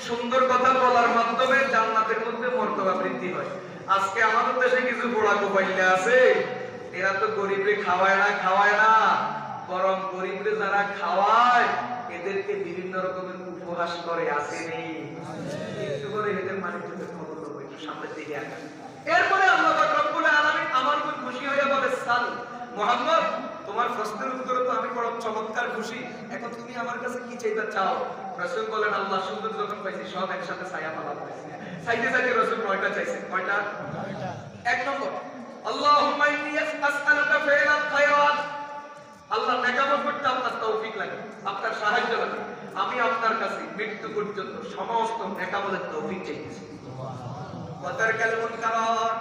সুন্দর কথা বলার মাধ্যমে জান্নাতের মধ্যে মর্তবা বৃদ্ধি হয়। আজকে আমাদের দেশে কিছু বুড়া কোপাইলে আছে, এরা তো গরিবরে খাওয়ায় না, বরং গরিবরে যারা খাওয়ায় এদেরকে বিভিন্ন রকমের উপহাস করে, আসেনি একটু করে এদের মানুষদের খবর দেবো একটু সামনের দিকে আগে। এরপরে আল্লাহ পাক রব্বুল আলামিন আমার খুব খুশি হয়ে বলে সাল মুহাম্মদ, তোমার প্রশ্নের উত্তরে তো আমি বড় চমৎকার খুশি, এখন তুমি আমার কাছে কি চাইতে চাও? রাসূল বলেন আল্লাহ সুন্দর যখন পাইছি সব একসাথে ছায়া পালা পাইছি। চাইতে রাসূল 9টা চাইছে। কয়টা? 1 নম্বর আল্লাহুম্মা ইন্নী আসআলুকা ফাইলাল খায়রাত, আল্লাহ নেকামত করতে আপনার তৌফিক লাগে, আপনার সাহায্য লাগে। আমি আপনার কাছে মৃত্যু পর্যন্ত সমস্ত নেকামতের তৌফিক চাইতেছি। ওয়াতারকাল মুনকারাত,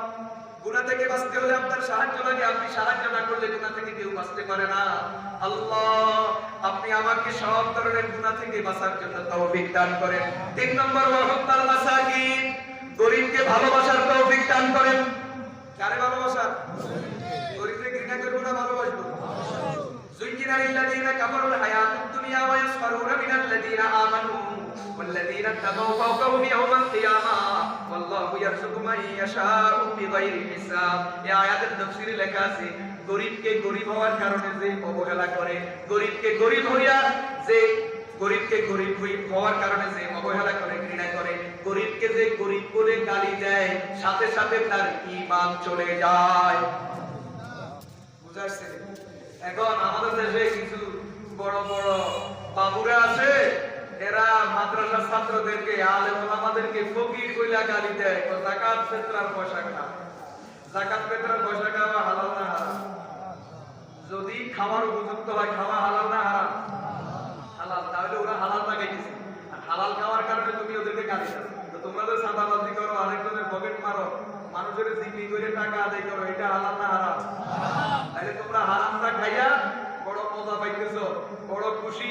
গুনাহ থেকে বাঁচতে হলে আপনার সাহায্য লাগে, আপনি সাহায্য না করলে গুনাহ থেকে কেউ বাঁচতে পারে না। আল্লাহ আপনি আমাকে সব ধরনের গুনাহ থেকে বাঁচার জন্য তৌফিক দান করেন। 3 নম্বর ওয়া হুব্বাল মাসাকিন, গরীবকে ভালোবাসার তৌফিক দান করেন। কারে ভালোবাসা? গরীবকে ঘৃণা করব না ভালোবাসবো? زين للذين كفروا الحياة الدنيا ويسخرون من الذين آمنوا والذين اتقوا فوقهم يوم القيامة والله يرزق من يشاء بغير حساب। এই আয়াতের তাফসীরে লেখা আছে গরীবকে গরীব হওয়ার কারণে যে অবহেলা করে, গরীবকে গরীব হওয়ার কারণে যে অবহেলা করে, ঘৃণা করে, গরীবকে যে গরীব বলে গালি দেয়, সাথে সাথে তার ঈমান চলে যায়। বুঝাচ্ছে? এখন আমাদের দেশে কিছু বড় বড় বাবুরা আছে, এরা মাদ্রাসার ছাত্রদেরকে, আলেম ওলামাদেরকে ফকির কইলা গালি দেয়, যাকাত ফিতরার পয়সা খাওয়া। যাকাত ফিতরার পয়সা খাওয়া হালাল না হারাম? যদি খাওয়ার উপযুক্ত হয়, খাওয়া হালাল না হারাম? হালাল। তাহলে ওরা হালাল লাগাইতেছে, আর হালাল খাওয়ার কারণে তুমি ওদেরকে গালি দাও। তো তোমরা তো চাঁদাবাজি করো, আরেকজনের পকেট মারো, মানুষের জিম্মি করে টাকা আদায় করো, এটা হালাল না হারাম? তাহলে তোমরা হারামটা খাইয়া বড় মজা পোলা পাইতেছো, বড় খুশি।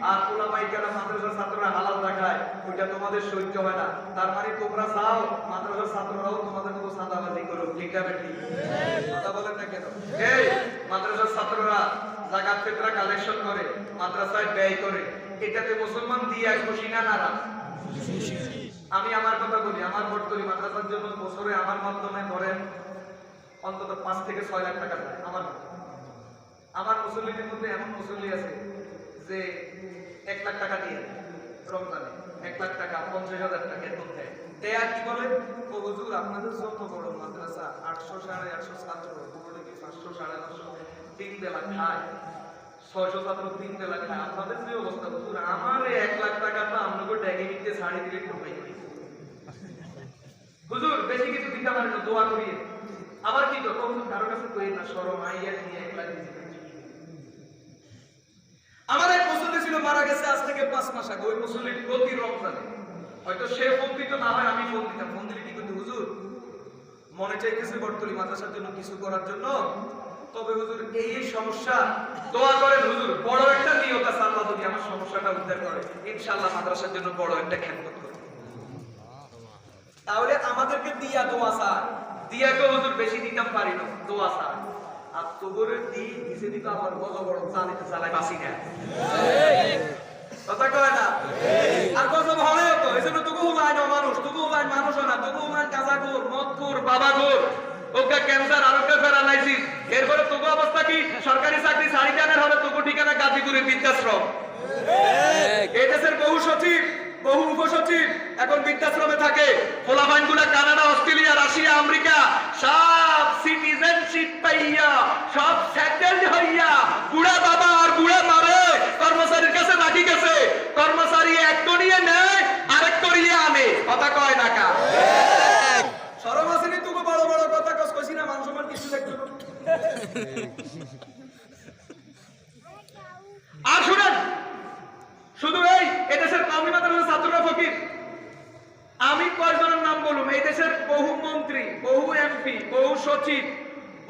আর পোলা পাইকারা মাদ্রাসার ছাত্ররা হালাল দেখায়, ওইটা তোমাদের সহ্য হয় না। তার মানে তোমরা চাও মাদ্রাসার ছাত্ররাও তোমাদের মতো চাঁদাবাজি করুক, ঠিক না বেঠিক? কথা বলেন না কেন? এই মাদ্রাসার ছাত্ররা যাকাত ফিতরা কালেকশন করে, মাদ্রাসায় ব্যয় করে, এটাতে মুসলমান দিয়া খুশি না নারাজ? আমি আমার কথা বলি, আমার বর্তমানে মাদ্রাসার জন্য বছরে আমার মাধ্যমে ধরেন অন্তত 5 থেকে 6 লাখ টাকা যায়। আমার মুসল্লিদের মধ্যে এমন মুসল্লি আছে যে 1 লাখ টাকা দিয়ে রমজানে 1 লাখ টাকা 50,000 টাকা এরকম দেয়। দেয়া কি বলে, ও হুজুর আপনাদের জন্য বড় মাদ্রাসা, 800 850 ছাত্র, বড় কি 500 550 3 বেলা খায়, 600 ছাত্র 3 বেলা খায়। আপনাদের যে অবস্থা হুজুর, আমার 1 লাখ টাকা তো আপনাকে ডেকে নিতে ছাড়ি দিলে ঠকাই দিই হুজুর, বেশি কিছু দিতে পারেন না, দোয়া করিয়ে। আবার কি তো হুজুর কারো কাছে কই না, শরম আইয়া নিয়ে 1 লাখ দিতে। আমার এক মুসল্লি ছিল, মারা গেছে আজ থেকে 5 মাস আগে। ওই মুসল্লির প্রতি রমজানে হয়তো সে ফোন দিত, না হয় আমি ফোন দিতাম। ফোন দিলে কি করতে, হুজুর মনে চাইতেছে বর্তমানে মাদ্রাসার জন্য কিছু করার জন্য, তবে হুজুর এই সমস্যা, দোয়া করেন হুজুর, বড় একটা নিয়ত আছে, আল্লাহ যদি আমার সমস্যাটা উদ্ধার করে ইনশাআল্লাহ মাদ্রাসার জন্য বড় একটা খেদমত করব। তাহলে আমাদেরকে দিয়া দোয়া চায়, দিয়া কেউ হুজুর বেশি দিতাম পারি না, দোয়া চায়। আর তোগরে দিয়ে নিচে দিতে আমার বড় বড় চালিতে চালায় বাসি না, কথা কয় না? আর কত ভালো হতো, এই জন্য তোকে হুলাইন মানুষ, তোকে হুলাইন মানুষ না, তোকে হুলাইন গাঁজাখোর, মদখোর, বাবাখোর, ওকে ক্যান্সার আর ওকে প্যারালাইসিস। এরপরে তোকে অবস্থা কি, সরকারি চাকরি সাড়ি টানের হবে, তোকে ঠিকানা গাজীপুরে বৃদ্ধাশ্রম। এই দেশের বহু সচিব, বহু উপসচিব এখন বৃদ্ধাশ্রমে থাকে। ফলাফাইনগুলা কানাডা, অস্ট্রেলিয়া, রাশিয়া, আমেরিকা সব সিটিজেনশিপ পাইয়া, সব সেটেলড হইয়া, বুড়া বাবা আর বুড়া মারে কর্মচারীর কাছে রাখি গেছে। কর্মচারী এক করিয়ে নেয়, আরেক করিয়ে আনে, কথা কয় না কা? শরম আসেনি তুমি বড় বড় কথা কইছি না, মান সম্মান কিছু দেখতে। আর শুনেন, শুধু এই এদেশের কওমি মাদ্রাসার ছাত্ররা ফকির। আমি কয়জনের নাম বলুম, এই দেশের বহু মন্ত্রী, বহু এমপি, বহু সচিব,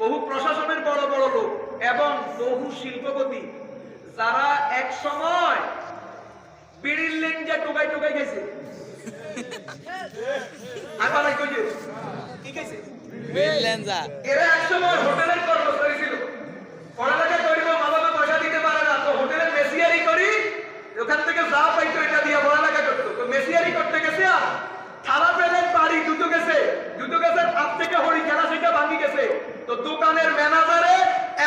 বহু প্রশাসনের বড় বড় লোক এবং বহু শিল্পপতি, যারা এক সময় বিড়ির লেঞ্জা টোকাই টোকাই গেছে। আবার কই যে কি গেছে বিড়ির লেঞ্জা, এরা এক সময় হোটেলের কর্মচারী ছিল, পড়ালেখা করিব, মা বাবা পয়সা দিতে পারে না, তো হোটেলের মেসিয়ারি করি, ওখান থেকে যা পাইতো এটা দিয়ে পড়ালেখা করতো। তো মেসিয়ারি করতে গেছে, আর থালা প্লেট বাড়ি দুটো গেছে, হাত থেকে হরি খেলা সেটা ভাঙি গেছে। তো দোকানের ম্যানেজারে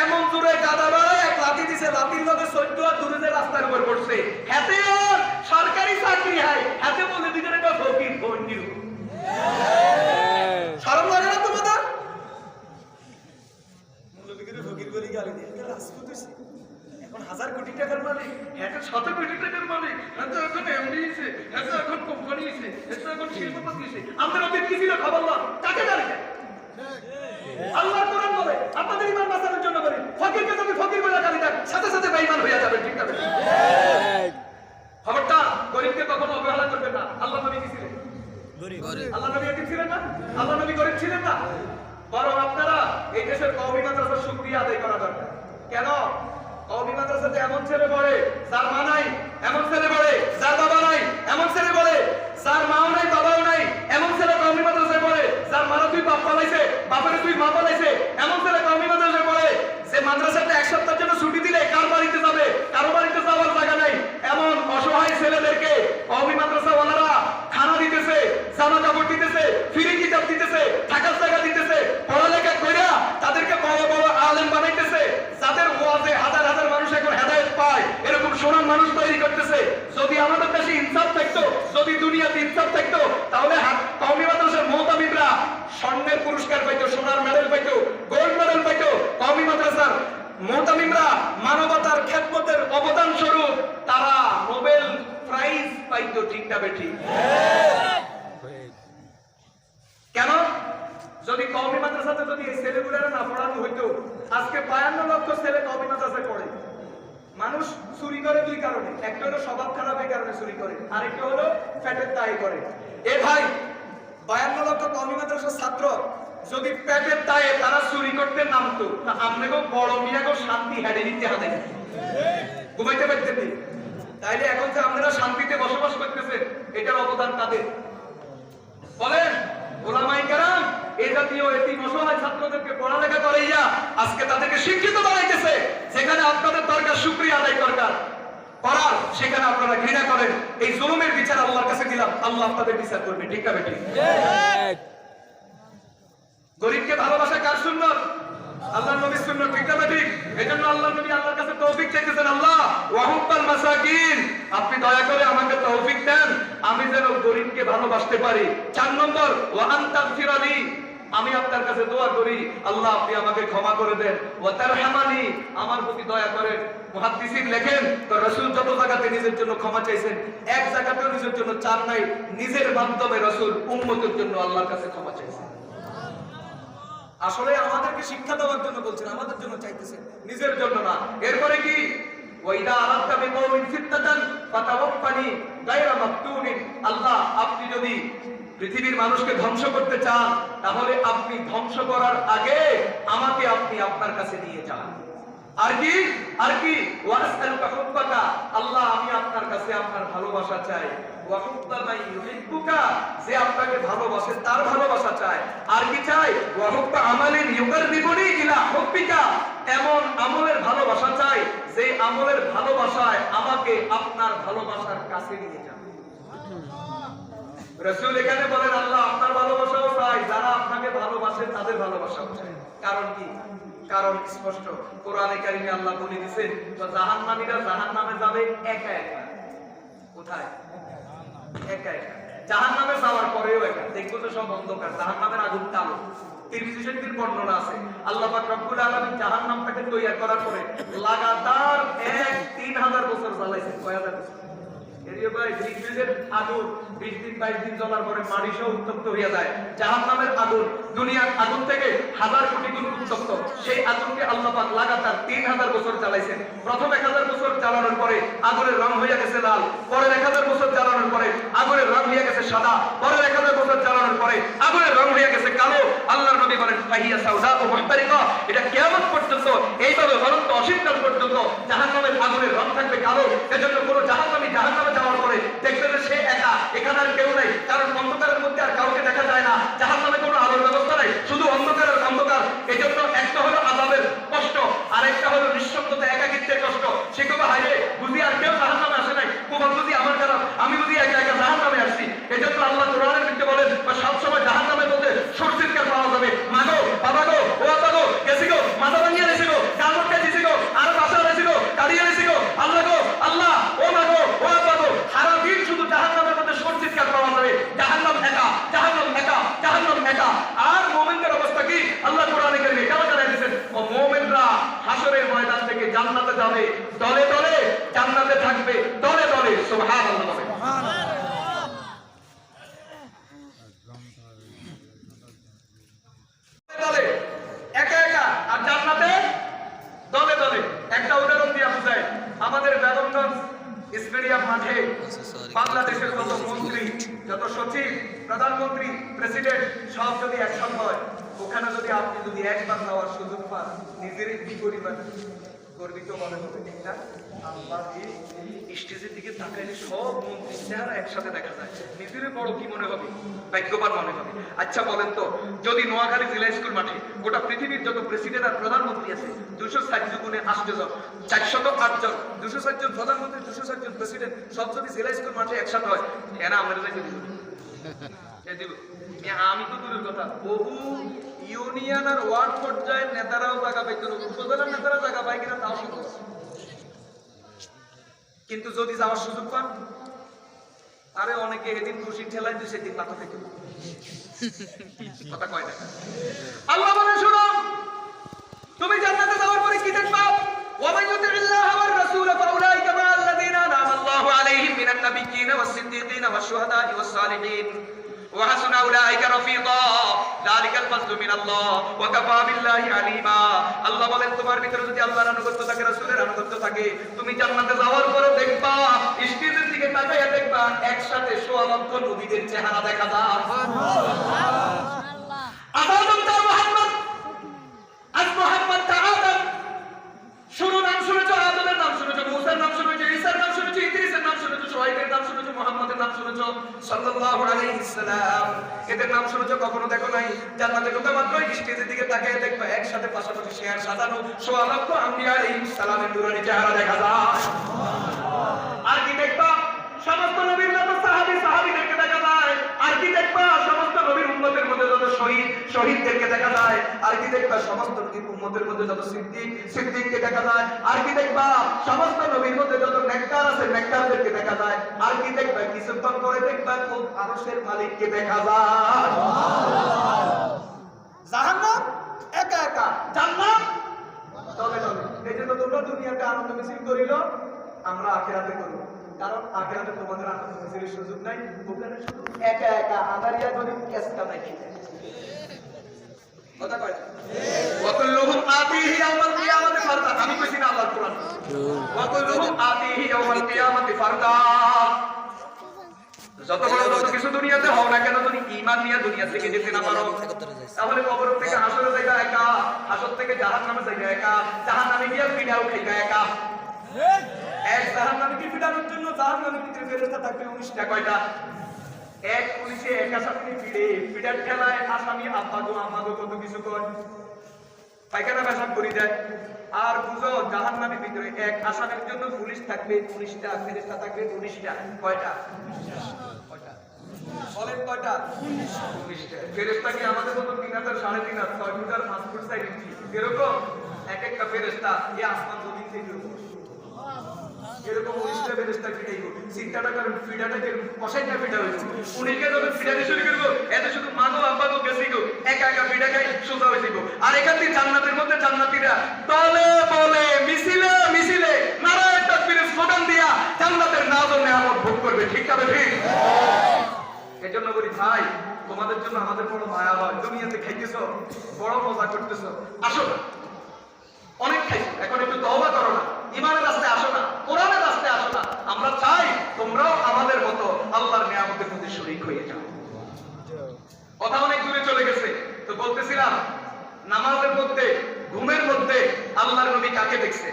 এমন জোরে গাদা বাড়ায় এক লাঠি দিছে, লাঠির লগে 14 আর দূরে যে রাস্তার উপর পড়ছে। হাতে ওর সরকারি চাকরি হয়, হাতে বলে দিকে রেখা ফকির ফন্ডির। শরম লাগে না তোমাদের? মূল্যবিকের ফকির বলি গালি দিয়ে এটা রাজপুত হইছে, এখন 1000 কোটি টাকার মালিক, এটা 100 কোটি টাকার মালিক, এটা এখন এমডি হইছে, এটা এখন কোম্পানি হইছে, এটা এখন শিল্পপতি হইছে। আমাদের অতীত কি ছিল খবর না, কাকে জানি না। আল্লাহর কোরআন বলে আপনাদের ঈমান বাঁচানোর জন্য বলি, ফকিরকে যদি ফকির বলে গালি দেন সাথে সাথে বেঈমান হয়ে যাবে, ঠিক না? খবরদার, গরিবকে কখনো অবহেলা করবেন না। আল্লাহ নবী কি ছিলেন? গরিব। আল্লাহ নবী এতিম ছিলেন না? আল্লাহ নবী গরিব ছিলেন না? বরং আপনারা এই দেশের কওমি মাদ্রাসার শুকরিয়া আদায় করা দরকার। কেন? কওমি মাদ্রাসাতে এমন ছেলে পড়ে যার মা নাই, এমন ছেলে পড়ে যার বাবা নাই, এমন ছেলে পড়ে যার মাও নাই বাবাও নাই, এমন ছেলে কওমি মাদ্রাসায় পড়ে যার মারা তুই বাপ পালাইছে, বাপের তুই মা পালাইছে, এমন ছেলে কওমি মাদ্রাসায় পড়ে যে মাদ্রাসাতে 1 সপ্তাহের জন্য ছুটি দিলে কার বাড়িতে যাবে, কারো বাড়িতে যাওয়ার জায়গা নাই। এমন অসহায় ছেলেদেরকে কওমি মাদ্রাসাওয়ালারা খানা দিতেছে, জামা কাপড় দিতেছে, ফ্রি কিতাব দিতেছে, থাকার জায়গা দিতেছে, পড়ালেখা কইরা তাদেরকে বড় বড় আলেম বানাইতেছে, যাদের ওয়াজে হাজার হাজার মানুষ এখন হেদায়েত পায়, এরকম সোনার মানুষ তৈরি করতেছে। যদি আমাদের দেশে ইনসাফ থাকতো, যদি দুনিয়াতে ইনসাফ থাকতো, তাহলে কওমি মাদ্রাসার মুহতামিমরা স্বর্ণের পুরস্কার পাইতো, সোনার মেডেল পাইতো, গোল্ড মেডেল পাইতো। কওমি মাদ্রাসার মুহতামিমরা মানবতার খেদমতের অবদান স্বরূপ তারা নোবেল প্রাইজ পাইতো, ঠিক না বেঠিক? কেন? যদি কওমি মাদ্রাসাতে যদি এই ছেলেগুলোরা না পড়ানো হইতো, আজকে 52 লক্ষ ছেলে কওমি মাদ্রাসায় পড়ে। মানুষ চুরি করে দুই কারণে, একটা হলো স্বভাব খারাপের কারণে চুরি করে, আরেকটা হলো পেটের দায় করে। এ ভাই, 52 লক্ষ কওমি মাদ্রাসার ছাত্র যদি পেটের দায়ে তারা চুরি করতে নামতো, তা আমনেগো বড় মিয়াগো শান্তি হেডে নিতে হাতে। ঘুমাইতে পারতেন নি। তাইলে এখন যে আপনারা শান্তিতে বসবাস করতেছেন, এটার অবদান কাদের? বলেন। ওলামায়ে কেরাম এই জাতীয় এতিম অসহায় ছাত্রদেরকে পড়ালেখা করাইয়া আজকে তাদেরকে শিক্ষিত বানাইতেছে। যেখানে আপনাদের দরকার শুকরিয়া আদায় করার, সেখানে আপনারা ঘৃণা করেন। এই জুলুমের বিচার আল্লাহর কাছে দিলাম, আল্লাহ আপনাদের বিচার করবে। ঠিক আছে ঠিক? গরিবকে ভালোবাসা কার সুন্নাত? আল্লাহর নবীর সুন্নাত। ঠিক না ঠিক? এজন্য আল্লাহর নবী আল্লাহর কাছে তৌফিক চাইতেছেন, আল্লাহ ওয়াহুব্বাল মাসাকিন, আপনি দয়া করে আমাকে তৌফিক দেন, আমি যেন গরিবকে ভালোবাসতে পারি। 4 নম্বর ওয়া আনতাগফিরালি, আমি আপনার কাছে দোয়া করি আল্লাহ আপনি আমাকে ক্ষমা করে দেন। ওয়া তারহামানি, আমার প্রতি দয়া করেন। মুহাদ্দিসিন লেখেন তো রাসূল যত জায়গাতে নিজের জন্য ক্ষমা চাইছেন, এক জায়গাতেও নিজের জন্য চান নাই, নিজের মাধ্যমে রাসূল উম্মতের জন্য আল্লাহর কাছে ক্ষমা চাইছেন। আসলে আমাদেরকে শিক্ষা দেওয়ার জন্য বলছেন, আমাদের জন্য চাইতেছেন, নিজের জন্য না। এরপরে কি ওয়াইদা আরাদতা বিকওমিন ফিতনাতান ফাতাওয়াফানি গায়রা মাফতুনিন, আল্লাহ আপনি যদি পৃথিবীর মানুষকে ধ্বংস করতে চান, তাহলে আপনি ধ্বংস করার আগে আমাকে আপনি আপনার কাছে নিয়ে যান। আর কি ওয়াসআলুকা হুব্বাকা, আল্লাহ আমি আপনার কাছে আপনার ভালোবাসা চাই। ওয়া হুব্বা মান ইউহিব্বুকা, যে আপনাকে ভালোবাসে তার ভালোবাসা চাই। আর কি চাই? ওয়া হুব্বা আমালিন ইউকাররিবুনি ইলা হুব্বিকা, এমন আমলের ভালোবাসা চাই যে আমলের ভালোবাসায় আমাকে আপনার ভালোবাসার কাছে নিয়ে যান। রাসূল এখানে বলেন আল্লাহ আপনার ভালোবাসাও চাই, যারা আপনাকে ভালোবাসে তাদের ভালোবাসাও চাই। কারণ কি? কারণ স্পষ্ট, কোরআনে কারিমে আল্লাহ বলে দিয়েছেন তো জাহান্নামীরা জাহান্নামে যাবে একা একা। কোথায়? একা একা। জাহান্নামে যাওয়ার পরেও একা। দেখবো তো সব অন্ধকার, জাহান্নামের আগুন কালো। তিরমিজি শরীফের বর্ণনা আছে, আল্লাহ পাক রব্বুল আলামিন জাহান্নামটাকে তৈরি করার পরে লাগাতার 3000 বছর জ্বালাইছেন। কয় হাজার বছর? এরিয়া ভাই, ব্রিটিশের আগুন 20 দিন 22 দিন জ্বলার পরে মাটি সহ উত্তপ্ত হয়ে যায়। জাহান্নামের আগুন দুনিয়ার আগুন থেকে 1000 কোটি গুণ উত্তপ্ত। সেই আগুনকে আল্লাহ পাক লাগাতার 3000 বছর জ্বালাইছেন। প্রথম 1000 বছর জ্বালানোর পরে আগুনের রং হয়ে গেছে লাল, পরের 1000 বছর জ্বালানোর পরে আগুনের রং হয়ে গেছে সাদা, পরের 1000 বছর জ্বালানোর পরে আগুনের রং হয়ে গেছে কালো। আল্লাহর নবী বলেন ফাহিয়া সাউদা ও মুহতারিকা, এটা কিয়ামত পর্যন্ত এইভাবে অনন্ত অসীমকাল পর্যন্ত জাহান্নামের আগুনের রং থাকবে কালো। এজন্য কোন জাহান্নামী জাহান্নামে যাওয়ার পরে দেখবে যে সে একা, এখানে আর কেউ নাই, কারণ অন্ধকারের মধ্যে আর কাউকে দেখা যায় না। জাহান্নামে কোনো আলোর ব্যবস্থা নাই, শুধু অন্ধকারের অন্ধকার। এজন্য একটা হলো আযাবের কষ্ট, আর একটা হলো নিঃশব্দতা একাকিত্বের কষ্ট। সে কবে হাইরে বুঝি আর কেউ জাহান্নামে আসে নাই, কুমার বুঝি আমার কারণ আমি বুঝি একা একা জাহান্নামে আসছি। এজন্য আল্লাহ কোরআনের মধ্যে বলেন সব সময় জাহান্নামের মধ্যে সুরচিৎকার পাওয়া যাবে, মাগো বাবা গো ও আপা গো গেছি গো, মাথা ভাঙিয়ে গেছি গো, কাল মধ্যে দিছি গো, আর বাসা গেছি গো, কাঁদিয়ে গেছি গো, আল্লাহ গো আল্লাহ ও মাগো ও আপা গো। সারা দিন শুধু জাহান্নামের মধ্যে সুরচিৎকার পাওয়া যাবে, জাহান্নাম একা, জাহান্নাম একা, জাহান্নাম একা। আর মুমিনদের অবস্থা কি? আল্লাহ কোরআনে কারিমে কেন জানাই দিয়েছেন, ও মুমিনরা হাসরের ময়দান থেকে জান্নাতে যাবে, দলে দলে জান্নাতে থাকবে, দলে দলে। সুবহানাল্লাহ। দলে একা একা, আর জান্নাতে দলে দলে। একটা উদাহরণ দিয়ে বুঝাই, আমাদের বেগমগঞ্জ স্টেডিয়াম মাঠে বাংলাদেশের যত মন্ত্রী, যত সচিব, প্রধানমন্ত্রী, প্রেসিডেন্ট সব যদি একসাথে হয়, ওখানে যদি আপনি যদি একবার যাওয়ার সুযোগ পান, নিজের কি পরিমাণ গর্বিত মনে হবে, ঠিক না? আল্লাহ এই স্টেজের দিকে তাকাইলে সব মন্ত্রী চেহারা একসাথে দেখা যায়, নিজের বড় কি মনে হবে, ভাগ্যবান মনে হবে। আচ্ছা বলেন তো, যদি নোয়াখালী জেলা স্কুল মাঠে গোটা পৃথিবীর যত প্রেসিডেন্ট আর প্রধানমন্ত্রী আছে 260 গুণে 8 জন, 408 জন, 260 জন প্রধানমন্ত্রী, 260 জন প্রেসিডেন্ট সব যদি জেলা স্কুল মাঠে একসাথে হয়, এরা আমাদের আমি তো দূরের কথা, বহু ইউনিয়ন আর ওয়ার্ড পর্যায়ের নেতারাও জায়গা পাইতো, উপজেলার নেতারা জায়গা পায় কিনা তাও সম্ভব। কিন্তু যদি যাওয়ার সুযোগ পান, আরে অনেকে এদিন খুশি ঠেলায় তুই সেদিন মাথা থেকে কথা কয় না। আল্লাহ বলে শোনো, তুমি জান্নাতে যাওয়ার পরে কি দেখবা? ওয়ামান ইউতিল্লাহ ওয়ার রাসূল ফাউলাইকা মাআল্লাযীনা আনআমা আল্লাহু আলাইহিম মিনান নাবিয়্যিনা ওয়াস সিদ্দীকিনা ওয়াশ শুহাদা'i ওয়াস সালিহিন ওয়া হাসুনা উলাইকা রাফীকা যালিকাল ফাজলু মিনাল্লাহ ওয়া কাফা বিল্লাহি আলিমা। আল্লাহ বলেন তোমার ভিতরে যদি আল্লাহর আনুগত্য থাকে, রাসূলের আনুগত্য থাকে, তুমি জান্নাতে যাওয়ার পরে দেখবা, স্টেজের দিকে তাকাইয়া দেখবা একসাথে 1.5 লক্ষ নবীদের চেহারা দেখা যায়। সুবহানাল্লাহ। আদম তার মুহাম্মদ, আজ মুহাম্মদ তা আদম। শুরু নাম শুনেছো আদমের নাম মসজিদের নাম শুনেছো, কখনো দেখো নাই? জান্নাতে ঢোকা মাত্রই স্টেজের দিকে তাকিয়ে দেখবে একসাথে পাশাপাশি শেয়ার সাজানো সোয়া লক্ষ আম্বিয়া আলাইহিস সালামের নূরানি চেহারা দেখা যায়। আর কি দেখবা? সমস্ত নবীর মতো সাহাবীদেরকে দেখা যায়। আর কি দেখবা? সমস্ত নবীর উম্মতের মধ্যে যত শহীদদেরকে দেখা যায়। আর কি দেখবা? সমস্ত নবীর উম্মতের মধ্যে যত সিদ্দিককে দেখা যায়। আর কি দেখবা? সমস্ত নবীর মধ্যে যত নেককার আছে নেককারদেরকে দেখা যায়। আর কি দেখবা? কিছুক্ষণ পরে দেখবা খুব আরশের মালিককে দেখা যায়। জাহান্নাম একা একা, জান্নাত তবে তবে। এই জন্য তোমরা দুনিয়াতে আনন্দ মিছিল করিল, আমরা আখিরাতে করব। কারণ আখিরাতে তোমাদের আনন্দ মিছিলের সুযোগ নাই, ওখানে শুধু একা একা আদারিয়া গরিব কেসটা নাই। কথা কয় ওয়াকুল্লুহুম আতিহি ইয়াওমাল কিয়ামাতি ফারদা। আমি কইছি না আল্লাহর কোরআন। ওয়াকুল্লুহুম আতিহি ইয়াওমাল কিয়ামাতি ফারদা। যত বড় যত কিছু দুনিয়াতে হও না কেন, যদি ঈমান নিয়ে দুনিয়া থেকে যেতে না পারো, তাহলে কবর থেকে হাসরে যাইবা একা, হাসর থেকে জাহান্নামে যাইবা একা, জাহান্নামে গিয়ে পিড়াও খাইবা একা। এক জাহান্নামে কি পিড়ানোর জন্য জাহান্নামের ভিতরে ফেরেশতা থাকবে 19টা। কয়টা? এক পুলিশে এক আসামি পিড়ার খেলায় আসামি আব্বাগো কত কিছু করে, পায়খানা পেশাব করে দেয়। আর বুঝো জাহান্নামের ভিতরে এক আসামির জন্য পুলিশ থাকবে 19টা, ফেরেশতা থাকবে 19টা। কয়টা? বলেন কয়টা? 19টা। ফেরেশতা কি আমাদের মতো 3,000, 3,500, 6 ফুট আর 5 ফুট সাইজ এরকম? এক একটা ফেরেশতা এই আসমান জমিন থেকে এরকম 19টা ফেরেশতা ফিটাই গো। চিন্তাটা করেন, ফিটাটা কি 65টা ফিটা হইছে। উনিকে যখন ফিটাতে শুরু করব, এত শুধু মানো আব্বাগো গেছি গো, একা একা ফিটা খাই সোজা হইছে গো। আর এখান থেকে জান্নাতের মধ্যে জান্নাতীরা তলে বলে মিছিলে নারায়ে তাকবীরের স্লোগান দিয়া জান্নাতের নাজর নেয়ামত ভোগ করবে। ঠিক না ঠিক? এজন্য বলি ভাই, তোমাদের জন্য আমাদের বড় মায়া হয়। দুনিয়াতে খাইতেছো, বড় মজা করতেছো, আসো না। অনেক খাইছো, এখন একটু তওবা করো না, ঈমানের রাস্তায় আসো না, কোরআনের রাস্তায় আসো না। আমরা চাই তোমরাও আমাদের মতো আল্লাহর নিয়ামতের মধ্যে শরীক হয়ে যাও। কথা অনেক দূরে চলে গেছে, তো বলতেছিলাম নামাজের মধ্যে, ঘুমের মধ্যে আল্লাহর নবী কাকে দেখছে?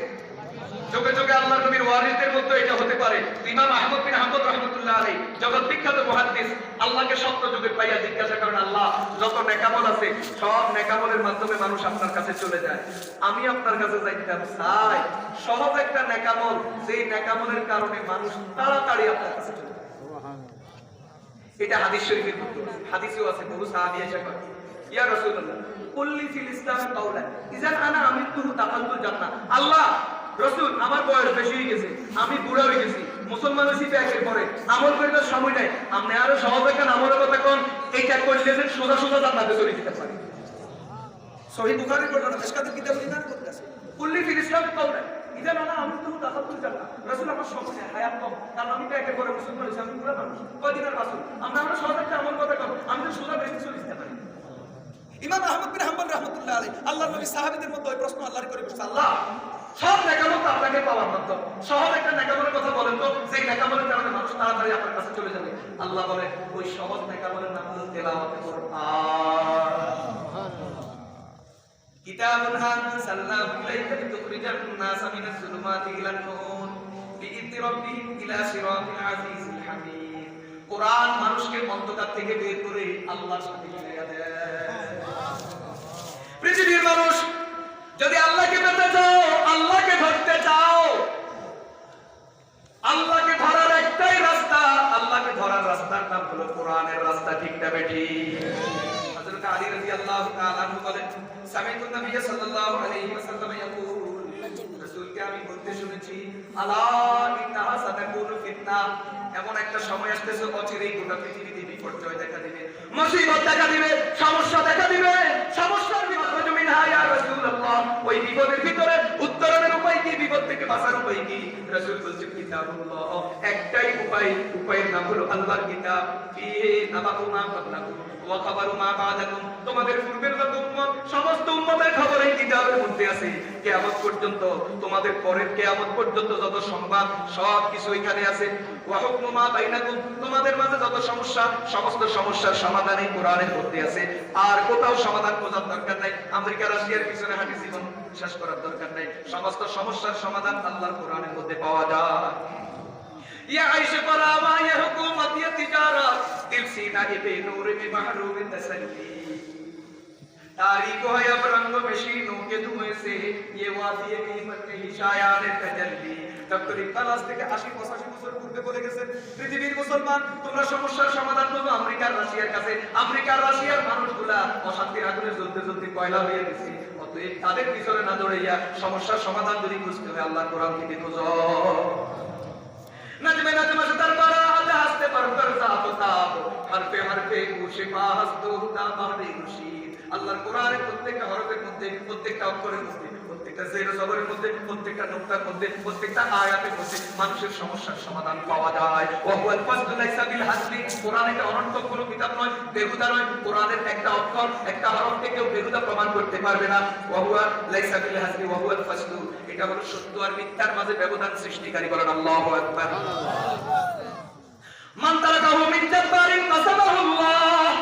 যোগে যোগে আল্লাহর নবীর ওয়ারিসদের মধ্যে এটা হতে পারে। ইমাম আহমদ বিন হাম্বল রাহমাতুল্লাহ আলাইহি, জগৎ বিখ্যাত মুহাদ্দিস, আল্লাহকে স্বপ্ন যুগে পাইয়া জিজ্ঞাসা করেন, আল্লাহ যত নেকামল আছে সব নেকামলের মাধ্যমে মানুষ আপনার কাছে চলে যায়, আমি আপনার কাছে যাইতাম চাই সহজ একটা নেকামল, যেই নেকামলের কারণে মানুষ তাড়াতাড়ি আপনার কাছে চলে যায়। এটা হাদিস শরীফের মধ্যে, হাদিসেও আছে। বহু সাহাবী এসে কয়, ইয়া রাসূলুল্লাহ কুল্লি ফিল ইসলাম কাওলান ইযান আনা আমিতুহু দাখালতুল জান্নাহ। আল্লাহ রাসূল, আমার বয়স বেশি হয়ে গেছে, আমি বুড়া হয়ে গেছি, মুসলমান হইছি একের পরে, আমল করে তো সময় নাই, আপনি আরো সহজ একটা আমলের কথা কোন, এইটা করলে যে সোজা সোজা জান্নাতে চলে যেতে পারে। সহিহ বুখারীর বর্ণনা, মিশকাতুল কিতাবুল ঈমান করতেছে, কুল্লি ফিল ইসলাম কাওলান ইযান আনা আমিতুহু দাখালতুল জান্নাহ। রাসূল, আমার সময় নাই, হায়াত কম, কারণ আমি তো একের পরে মুসলমান হইছি, আমি বুড়া মানুষ, কয়দিনের রাসূল, আমরা সহজ একটা আমল কথা কোন, আমি তো সোজা বেশি চলে যেতে পারি। ইমাম আহমদ বিন হাম্বল রাহমাতুল্লাহ আলাইহি, আল্লাহর নবী সাহাবীদের মধ্যে ওই প্রশ্ন আল্লাহর করে বসে, আল্লাহ সব নেকামত আপনাকে পাওয়ার মাধ্যম, সহজ একটা নেকামলের কথা বলেন তো, যেই নেকামলের কারণে মানুষ তাড়াতাড়ি আপনার কাছে চলে যাবে। আল্লাহ বলে, ওই সহজ নেকামলের নাম হলো তেলাওয়াতে কোরআন। কিতাবুন আনজালনাহু ইলাইকা লিতুখরিজান নাসা মিনাজ যুলুমাতি ইলান নূর বিইذনি রাব্বিহিম ইলা সিরাতিল আজিজিল হামিদ। কোরআন মানুষকে অন্ধকার থেকে বের করে আল্লাহর সাথে মিলাইয়া দেয়। পৃথিবীর মানুষ যদি আল্লাহকে পেতে চাও, আল্লাহকে ধরতে চাও, আল্লাহকে ধরার একটাই রাস্তা, আল্লাহকে ধরার রাস্তার নাম হলো কোরআনের রাস্তা। ঠিক না বেঠি? হযরত আলী রাদিয়াল্লাহু তাআলা আনহু বলেন, সামি'তু নবী সাল্লাল্লাহু আলাইহি ওয়াসাল্লাম ইয়াকুল, রাসূলকে আমি বলতে শুনেছি, আলা ইন্নাহা সাতাকুনু ফিতনা, এমন একটা সময় আসতেছে অচিরেই গোটা পৃথিবীতে বিপর্যয় দেখা দিবে, মুসিবত দেখা দিবে, সমস্যা দেখা দিবে। সমস্যার বিপদ মিনহা ইয়া রাসূলুল্লাহ, ওই বিপদের ভিতরে উত্তরণের উপায় কি, বিপদ থেকে বাঁচার উপায় কি? রাসূল বলছেন, কিতাবুল্লাহ, একটাই উপায়, উপায়ের নাম হলো আল্লাহর কিতাব। ফিহি নাবাউ মা ক্বাবলাকুম ওয়া খাবারু মা বা'দাকুম, তোমাদের পূর্বের যত উম্মত, সমস্ত উম্মতের খবর এই কিতাবের মধ্যে আছে। কিয়ামত পর্যন্ত, তোমাদের পরের কিয়ামত পর্যন্ত যত সংবাদ, সব কিছু এখানে আছে। ওয়া হুকমু মা বাইনাকুম, তোমাদের মাঝে যত সমস্যা, সমস্ত সমস্যার সমাধান এই কোরআনের মধ্যে আছে। আর কোথাও সমাধান খোঁজার দরকার নাই, আমেরিকা রাশিয়ার পিছনে হাঁটি জীবন শেষ করার দরকার নাই। সমস্ত সমস্যার সমাধান আল্লাহর কোরআনের মধ্যে পাওয়া যায়। ये आइश परावा ये हुकूमत ये तिजारत दिल सीना इबे नूर में महरूम तसल्ली तारीख है अब रंग मशीनों के धुएं से ये वादी कीमत में हिशायात तजल्ली ডক্টর ইকবাল আজ থেকে 80-85 বছর পূর্বে বলে গেছেন পৃথিবীর মুসলমান তোমরা সমস্যার সমাধান করো আমেরিকার রাশিয়ার কাছে আমেরিকার রাশিয়ার মানুষগুলা অশান্তির আগুনে জ্বলতে জ্বলতে কয়লা হয়ে গেছে অতএব তাদের পিছনে না দৌড়াইয়া সমস্যার সমাধান যদি খুঁজতে হয় আল্লাহর কোরআন থেকে খোঁজো नजमे नजमे से दरबारा आजा हस्ते पर करजा बताब हरफे हरफे कुशिफा हस्तो ता मारे मुशीद আল্লাহর কোরআনের প্রত্যেকটা হরফের মধ্যে প্রত্যেকটা অক্ষরের মধ্যে প্রত্যেকটা জের জবরের মধ্যে প্রত্যেকটা নুকতার মধ্যে প্রত্যেকটা আয়াতের মধ্যে মানুষের সমস্যার সমাধান পাওয়া যায় ওয়া হুয়াল ফাজলু লাইসা বিল হাসবি কোরআন এটা অনর্থক কোনো কিতাব নয় বেহুদা নয় কোরআনের একটা অক্ষর একটা হরফ থেকেও বেহুদা প্রমাণ করতে পারবে না ওয়া হুয়া লাইসা বিল হাসবি ওয়া হুয়াল ফাজলু এটা হলো সত্য আর মিথ্যার মাঝে ব্যবধান সৃষ্টিকারী বলেন আল্লাহু আকবার মান তারাকাহু মিন জাব্বারিন কাসাবাহু আল্লাহ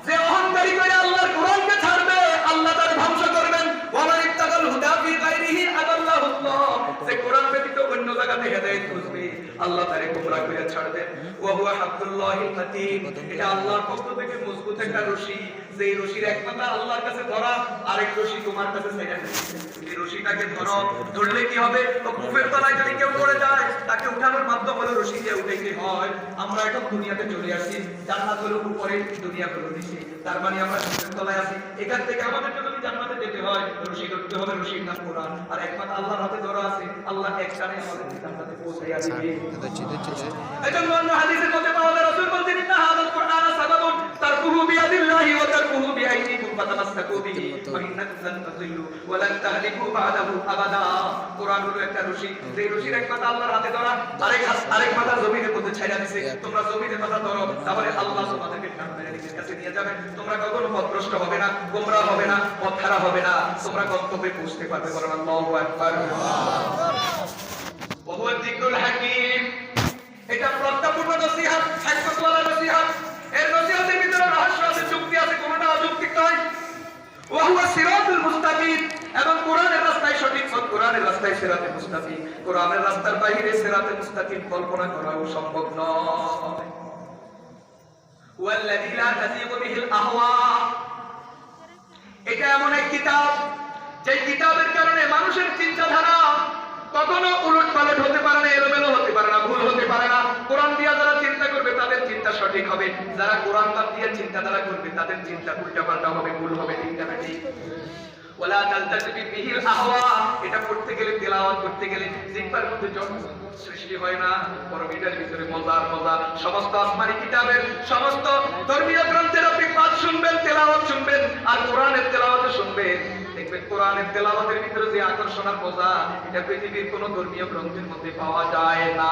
যে অহংকারী করে আল্লাহর কোরআনকে ছাড়বে আল্লাহ তার ধ্বংস করবেন ওয়ামান ইত্তাকাল হুদা ফি গায়রিহি আদাল্লাহুল্লাহ যে কোরআন ব্যতীত অন্য জায়গাতে হেদায়েত খুঁজবে আল্লাহ তারে গোমরাহ করে ছাড়বেন ওয়া হুয়া হাবলুল্লাহিল মাতিন এটা আল্লাহর পক্ষ থেকে মজবুত একটা রশি যে রশির এক মাথা আল্লাহর কাছে ধরা আরেক রশি তোমার কাছে ছেড়ে দিয়েছে এই রশিটাকে ধরো ধরলে কি হবে তো কুফের তলায় যদি কেউ পড়ে যায় তাকে উঠানোর মাধ্যম হলো রশি দিয়ে উঠাইতে হয় আমরা এখন দুনিয়াতে চলে আসি জান্নাত হলো উপরে দুনিয়া হলো নিচে তার মানে আমরা কুফের তলায় আছি এখান থেকে আমাদের যদি জান্নাতে যেতে হয় রশি ধরতে হবে রশির নাম কোরআন আর এক মাথা আল্লাহর হাতে ধরা আছে আল্লাহ এক টানে আমাদের জান্নাতে পৌঁছাইয়া দিবে এজন্য অন্য হাদিসের মধ্যে পাওয়া যায় রাসূল বলেন ইন্না হাযাল কুরআন সাবাবুন তারকুহু বিয়াদিল্লাহি ওয়া তারকুহু বিআইদিকুম ফাতামাসসাকু বিহি ওয়া ইন্নাকুম লান তাযিল্লু ওয়া লান তাহলিকু বা'দাহু আবাদা কোরআন হলো একটা রশি যে রশির এক মাথা আল্লাহর হাতে ধরা আরেক মাথা জমিনের মধ্যে ছাইড়া দিয়েছে তোমরা জমিনের মাথা ধরো তাহলে আল্লাহ তোমাদেরকে জান্নাতের কাছে নিয়ে যাবেন তোমরা কখনো পথভ্রষ্ট হবে না গোমরা হবে না পথহারা হবে না তোমরা গন্তব্যে পৌঁছতে পারবে বলেন আল্লাহু আকবার ওয়া হুয়া যিকরুল হাকীম এটা প্রজ্ঞাপূর্ণ নসিহত হিকমতওয়ালা নসিহত এর নসিহতের ভিতরে রহস্য আছে যুক্তি আছে কোনটা অযৌক্তিক নয় ওয়া হুয়া সিরাতুল মুস্তাকিম এবং কোরআনের রাস্তায় সঠিক পথ কোরআনের রাস্তায় সিরাতে মুস্তাকিম কোরআনের রাস্তার বাইরে সিরাতে মুস্তাকিম কল্পনা করাও সম্ভব নয় ওয়াল্লাযী লা তাযিগু বিহিল আহওয়া এটা এমন এক কিতাব যে কিতাবের কারণে মানুষের চিন্তাধারা কখনো উলটপালট হতে পারে না এলোমেলো হতে পারে না ভুল হতে পারে না কোরআন দিয়ে যারা চিন্তা করবে তাদের চিন্তা সঠিক হবে যারা কোরআন বাদ দিয়ে চিন্তাধারা করবে তাদের চিন্তা উল্টাপাল্টা হবে ভুল হবে ঠিক না ঠিক ওয়ালা তালতাসবি বিহিল আহওয়া এটা পড়তে গেলে তেলাওয়াত করতে গেলে জিহ্বার মধ্যে সৃষ্টি হয় না বরং এটার ভিতরে মজা সমস্ত আসমানি কিতাবের সমস্ত ধর্মীয় গ্রন্থের আপনি পাঠ শুনবেন তেলাওয়াত শুনবেন আর কোরআনের তেলাওয়াত শুনবেন দেখবেন কোরআনের তেলাওয়াতের ভিতরে যে আকর্ষণ আর মজা এটা পৃথিবীর কোনো ধর্মীয় গ্রন্থের মধ্যে পাওয়া যায় না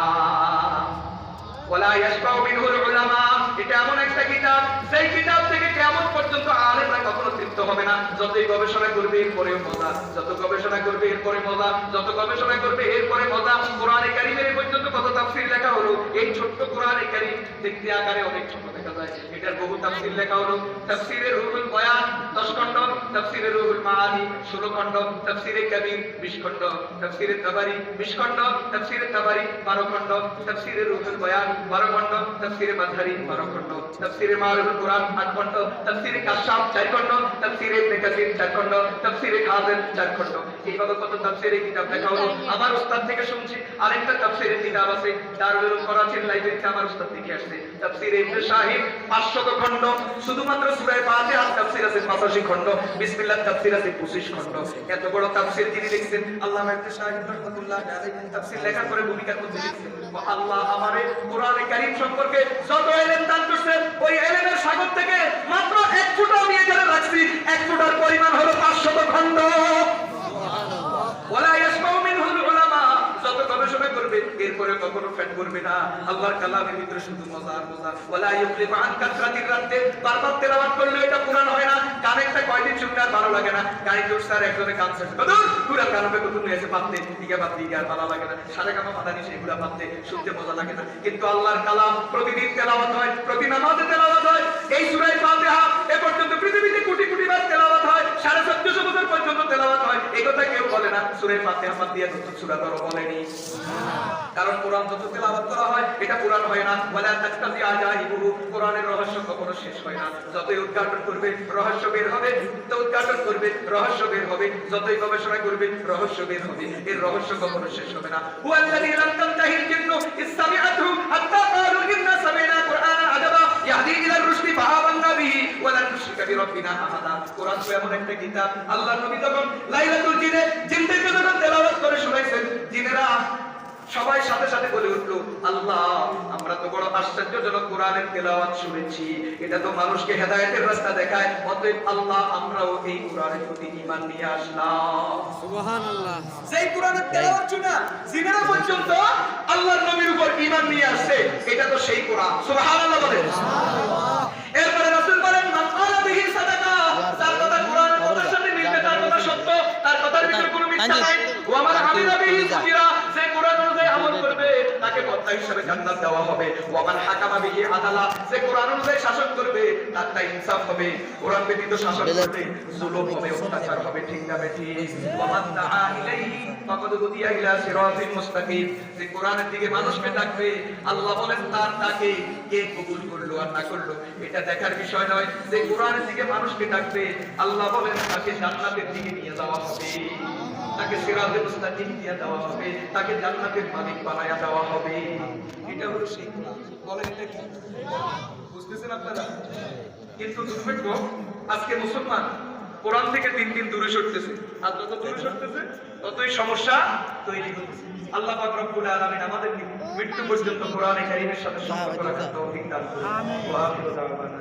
ওয়ালা ইয়াশবাউ মিনহুল উলামা এটা এমন একটা কিতাব সেই কিতাব থেকে কিয়ামত পর্যন্ত আলেমরা কখনো তৃপ্ত হবে না যতই গবেষণা করবে এরপরেও মজা যত গবেষণা করবে এরপরে মজা যত গবেষণা করবে এরপরে মজা কোরআনে কারীমের পর্যন্ত কত তাফসীর লেখা হলো এই ছোট্ট কোরআনে কারীম দেখতে আকারে অনেক ছোট দেখা যায় এটার বহু তাফসীর লেখা হলো তাফসীরে রুহুল বয়ান 10 খণ্ড তাফসীরে রুহুল মাআনি 16 খণ্ড তাফসীরে কবির 20 খণ্ড তাফসীরে তাবারি 20 খণ্ড তাফসীরে তাবারি 12 খণ্ড তাফসীরে রুহুল বয়ান 12 খণ্ড তাফসীরে মাযহারি 12 খণ্ড তাফসীরে মারুফুল কুরআন 8 খণ্ড তাফসীরে কাশফ 4 খণ্ড তাফসীরে ইবনে কাসির 4 খণ্ড তাফসীরে খাযিন 4 খণ্ড এইভাবে কত তাফসীরে কিতাব লেখা হলো আমার উস্তাদ থেকে শুনছি আরেকটা তাফসীরের কিতাব আছে দারুল উলুম করাচির লাইব্রেরিতে আমার উস্তাদ থেকে আসছে তাফসীরে ইবনে শাহিব 500 খণ্ড শুধুমাত্র সূরা ফাতিহা তাফসীর আছে 85 খণ্ড বিসমিল্লাহ তাফসীর আছে 25 খণ্ড এত বড় তাফসীর যিনি লিখছেন আল্লামা ইবনে শাহিব রাহমাতুল্লাহ আলাইহি তাফসীর লেখার পরে ভূমিকার মধ্যে লিখছেন আল্লাহ আমারে কোরআনে কারীম সম্পর্কে যত ইলম দান করেছেন ওই ইলমের সাগর থেকে মাত্র এক ফোঁটা আমি এখানে রাখছি এক ফোঁটার পরিমাণ হলো 500 খণ্ড ওয়ালা ইয়াসমাউ মিনহুল উলামা যত গবেষণা করবে এরপরে কখনো ফেট করবে না আল্লাহর কালামের ভিতরে শুধু মজা আর মজা ওয়ালা ইউফলিহু আন কাসরাতির রাতে বারবার তেলাওয়াত করলে এটা কুরআন হয় না কানেরটা কয়দিন শুনলে আর ভালো লাগে না গাড়ি জোরসার একজনে গান শেষ করে পুরো কানবে কত নিয়ে এসে পাতে দিকে বাদ দিকে আর ভালো লাগে না সারা কামা মাদানি সেগুলা পাতে শুনতে মজা লাগে না কিন্তু আল্লাহর কালাম প্রতিদিন তেলাওয়াত হয় প্রতি নামাজে তেলাওয়াত হয় এই সূরা ফাতিহা এ পর্যন্ত পৃথিবীতে কোটি কোটি বার তেলাওয়াত হয় 1450 বছর পর্যন্ত তেলাওয়াত হয় এই কথা কেউ বলে না সূরা ফাতিহা বাদ দিয়ে নতুন সূরা ধরো বলেনি। কারণ কোরআন যত তেলাওয়াত করা হয় এটা কোরআন হয় না। ওয়ালা তাকতাজি আজাইবুহু, কোরআনের রহস্য কখনো শেষ হয় না। যতই উদ্ঘাটন করবে রহস্য বের হবে, তো উদ্ঘাটন করবে রহস্য বের হবে, যতই গবেষণা করবে রহস্য বের হবে, এর রহস্য কখনো শেষ হবে না। হুয়াল্লাযী লাম তানতাহিল জিন্নু ইসতামিআতহু হাত্তা ক্বালু ইন্না সামি'না কুরআনান আজাবা ইয়াহদি ইলার রুশদি ফাআমান্না বিহি ওয়া লান নুশরিকা বিরাব্বিনা আহাদা। কোরআন তো এমন একটা কিতাব, আল্লাহর নবী যখন লাইলাতুল জিনদেরকে যখন তেলাওয়াত করে শোনাইছেন, জিনেরা সবাই সাথে সাথে বলে উঠলো, আল্লাহ আমরা তো বড় আশ্চর্যজনক কোরআনের তেলাওয়াত শুনেছি, এটা তো মানুষকে হেদায়েতের রাস্তা দেখায়, অতএব আল্লাহ আমরাও এই কোরআনের প্রতি ঈমান নিয়ে আসলাম। সুবহানাল্লাহ। সেই কোরআনের তেলাওয়াত শুনে জিনেরা পর্যন্ত আল্লাহর নবীর উপর ঈমান নিয়ে আসছে, এটা তো সেই কোরআন। সুবহানাল্লাহ বলেন। এরপরে রাসূল বলেন, মান ক্বালা বিহি সাদাকা, তার কথা কোরআনের কথার সাথে মিলবে, তার কথা সত্য, তার কথার ভিতরে কোনো মিথ্যা নাই। ওয়া মান আমিলা বিহি সুবিরা, যে কোরআন অনুযায়ী আমল করবে তাকে কর্তা হিসেবে জান্নাত দেওয়া হবে। ওয়া মান হাকামা বিহি আদালা, যে কোরআন অনুযায়ী শাসন করবে তারটা ইনসাফ হবে, কোরআন ব্যতীত শাসন করবে জুলুম হবে, অত্যাচার হবে, ঠিক না ঠিক? ওয়া মান দাআ ইলাইহি ফাকাদ হুদিয়া ইলা সিরাতিন মুস্তাকিম, যে কোরআনের দিকে মানুষকে ডাকবে, আল্লাহ বলেন তার তাকে কে কবুল করলো আর না করলো এটা দেখার বিষয় নয়। যে কোরআনের দিকে মানুষকে ডাকবে, আল্লাহ বলেন তাকে জান্নাতের দিকে নিয়ে যাওয়া হবে, তাকে সিরাতে মুস্তাকিম দিয়ে দেওয়া হবে, তাকে জান্নাতের মালিক বানায়া দেওয়া হবে। এটা হলো সেই কোরআন। বলেন এটা কি? বুঝতেছেন আপনারা? কিন্তু দুর্ভাগ্য, আজকে মুসলমান কোরআন থেকে দিন দিন দূরে সরতেছে, আর যত দূরে সরতেছে ততই সমস্যা তৈরি হচ্ছে। আল্লাহ পাক রব্বুল আলামিন আমাদেরকে মৃত্যু পর্যন্ত কোরআনে কারীমের সাথে সম্পর্ক রাখার তৌফিক দান করুন। ওয়া আখিরু দাওয়ানা।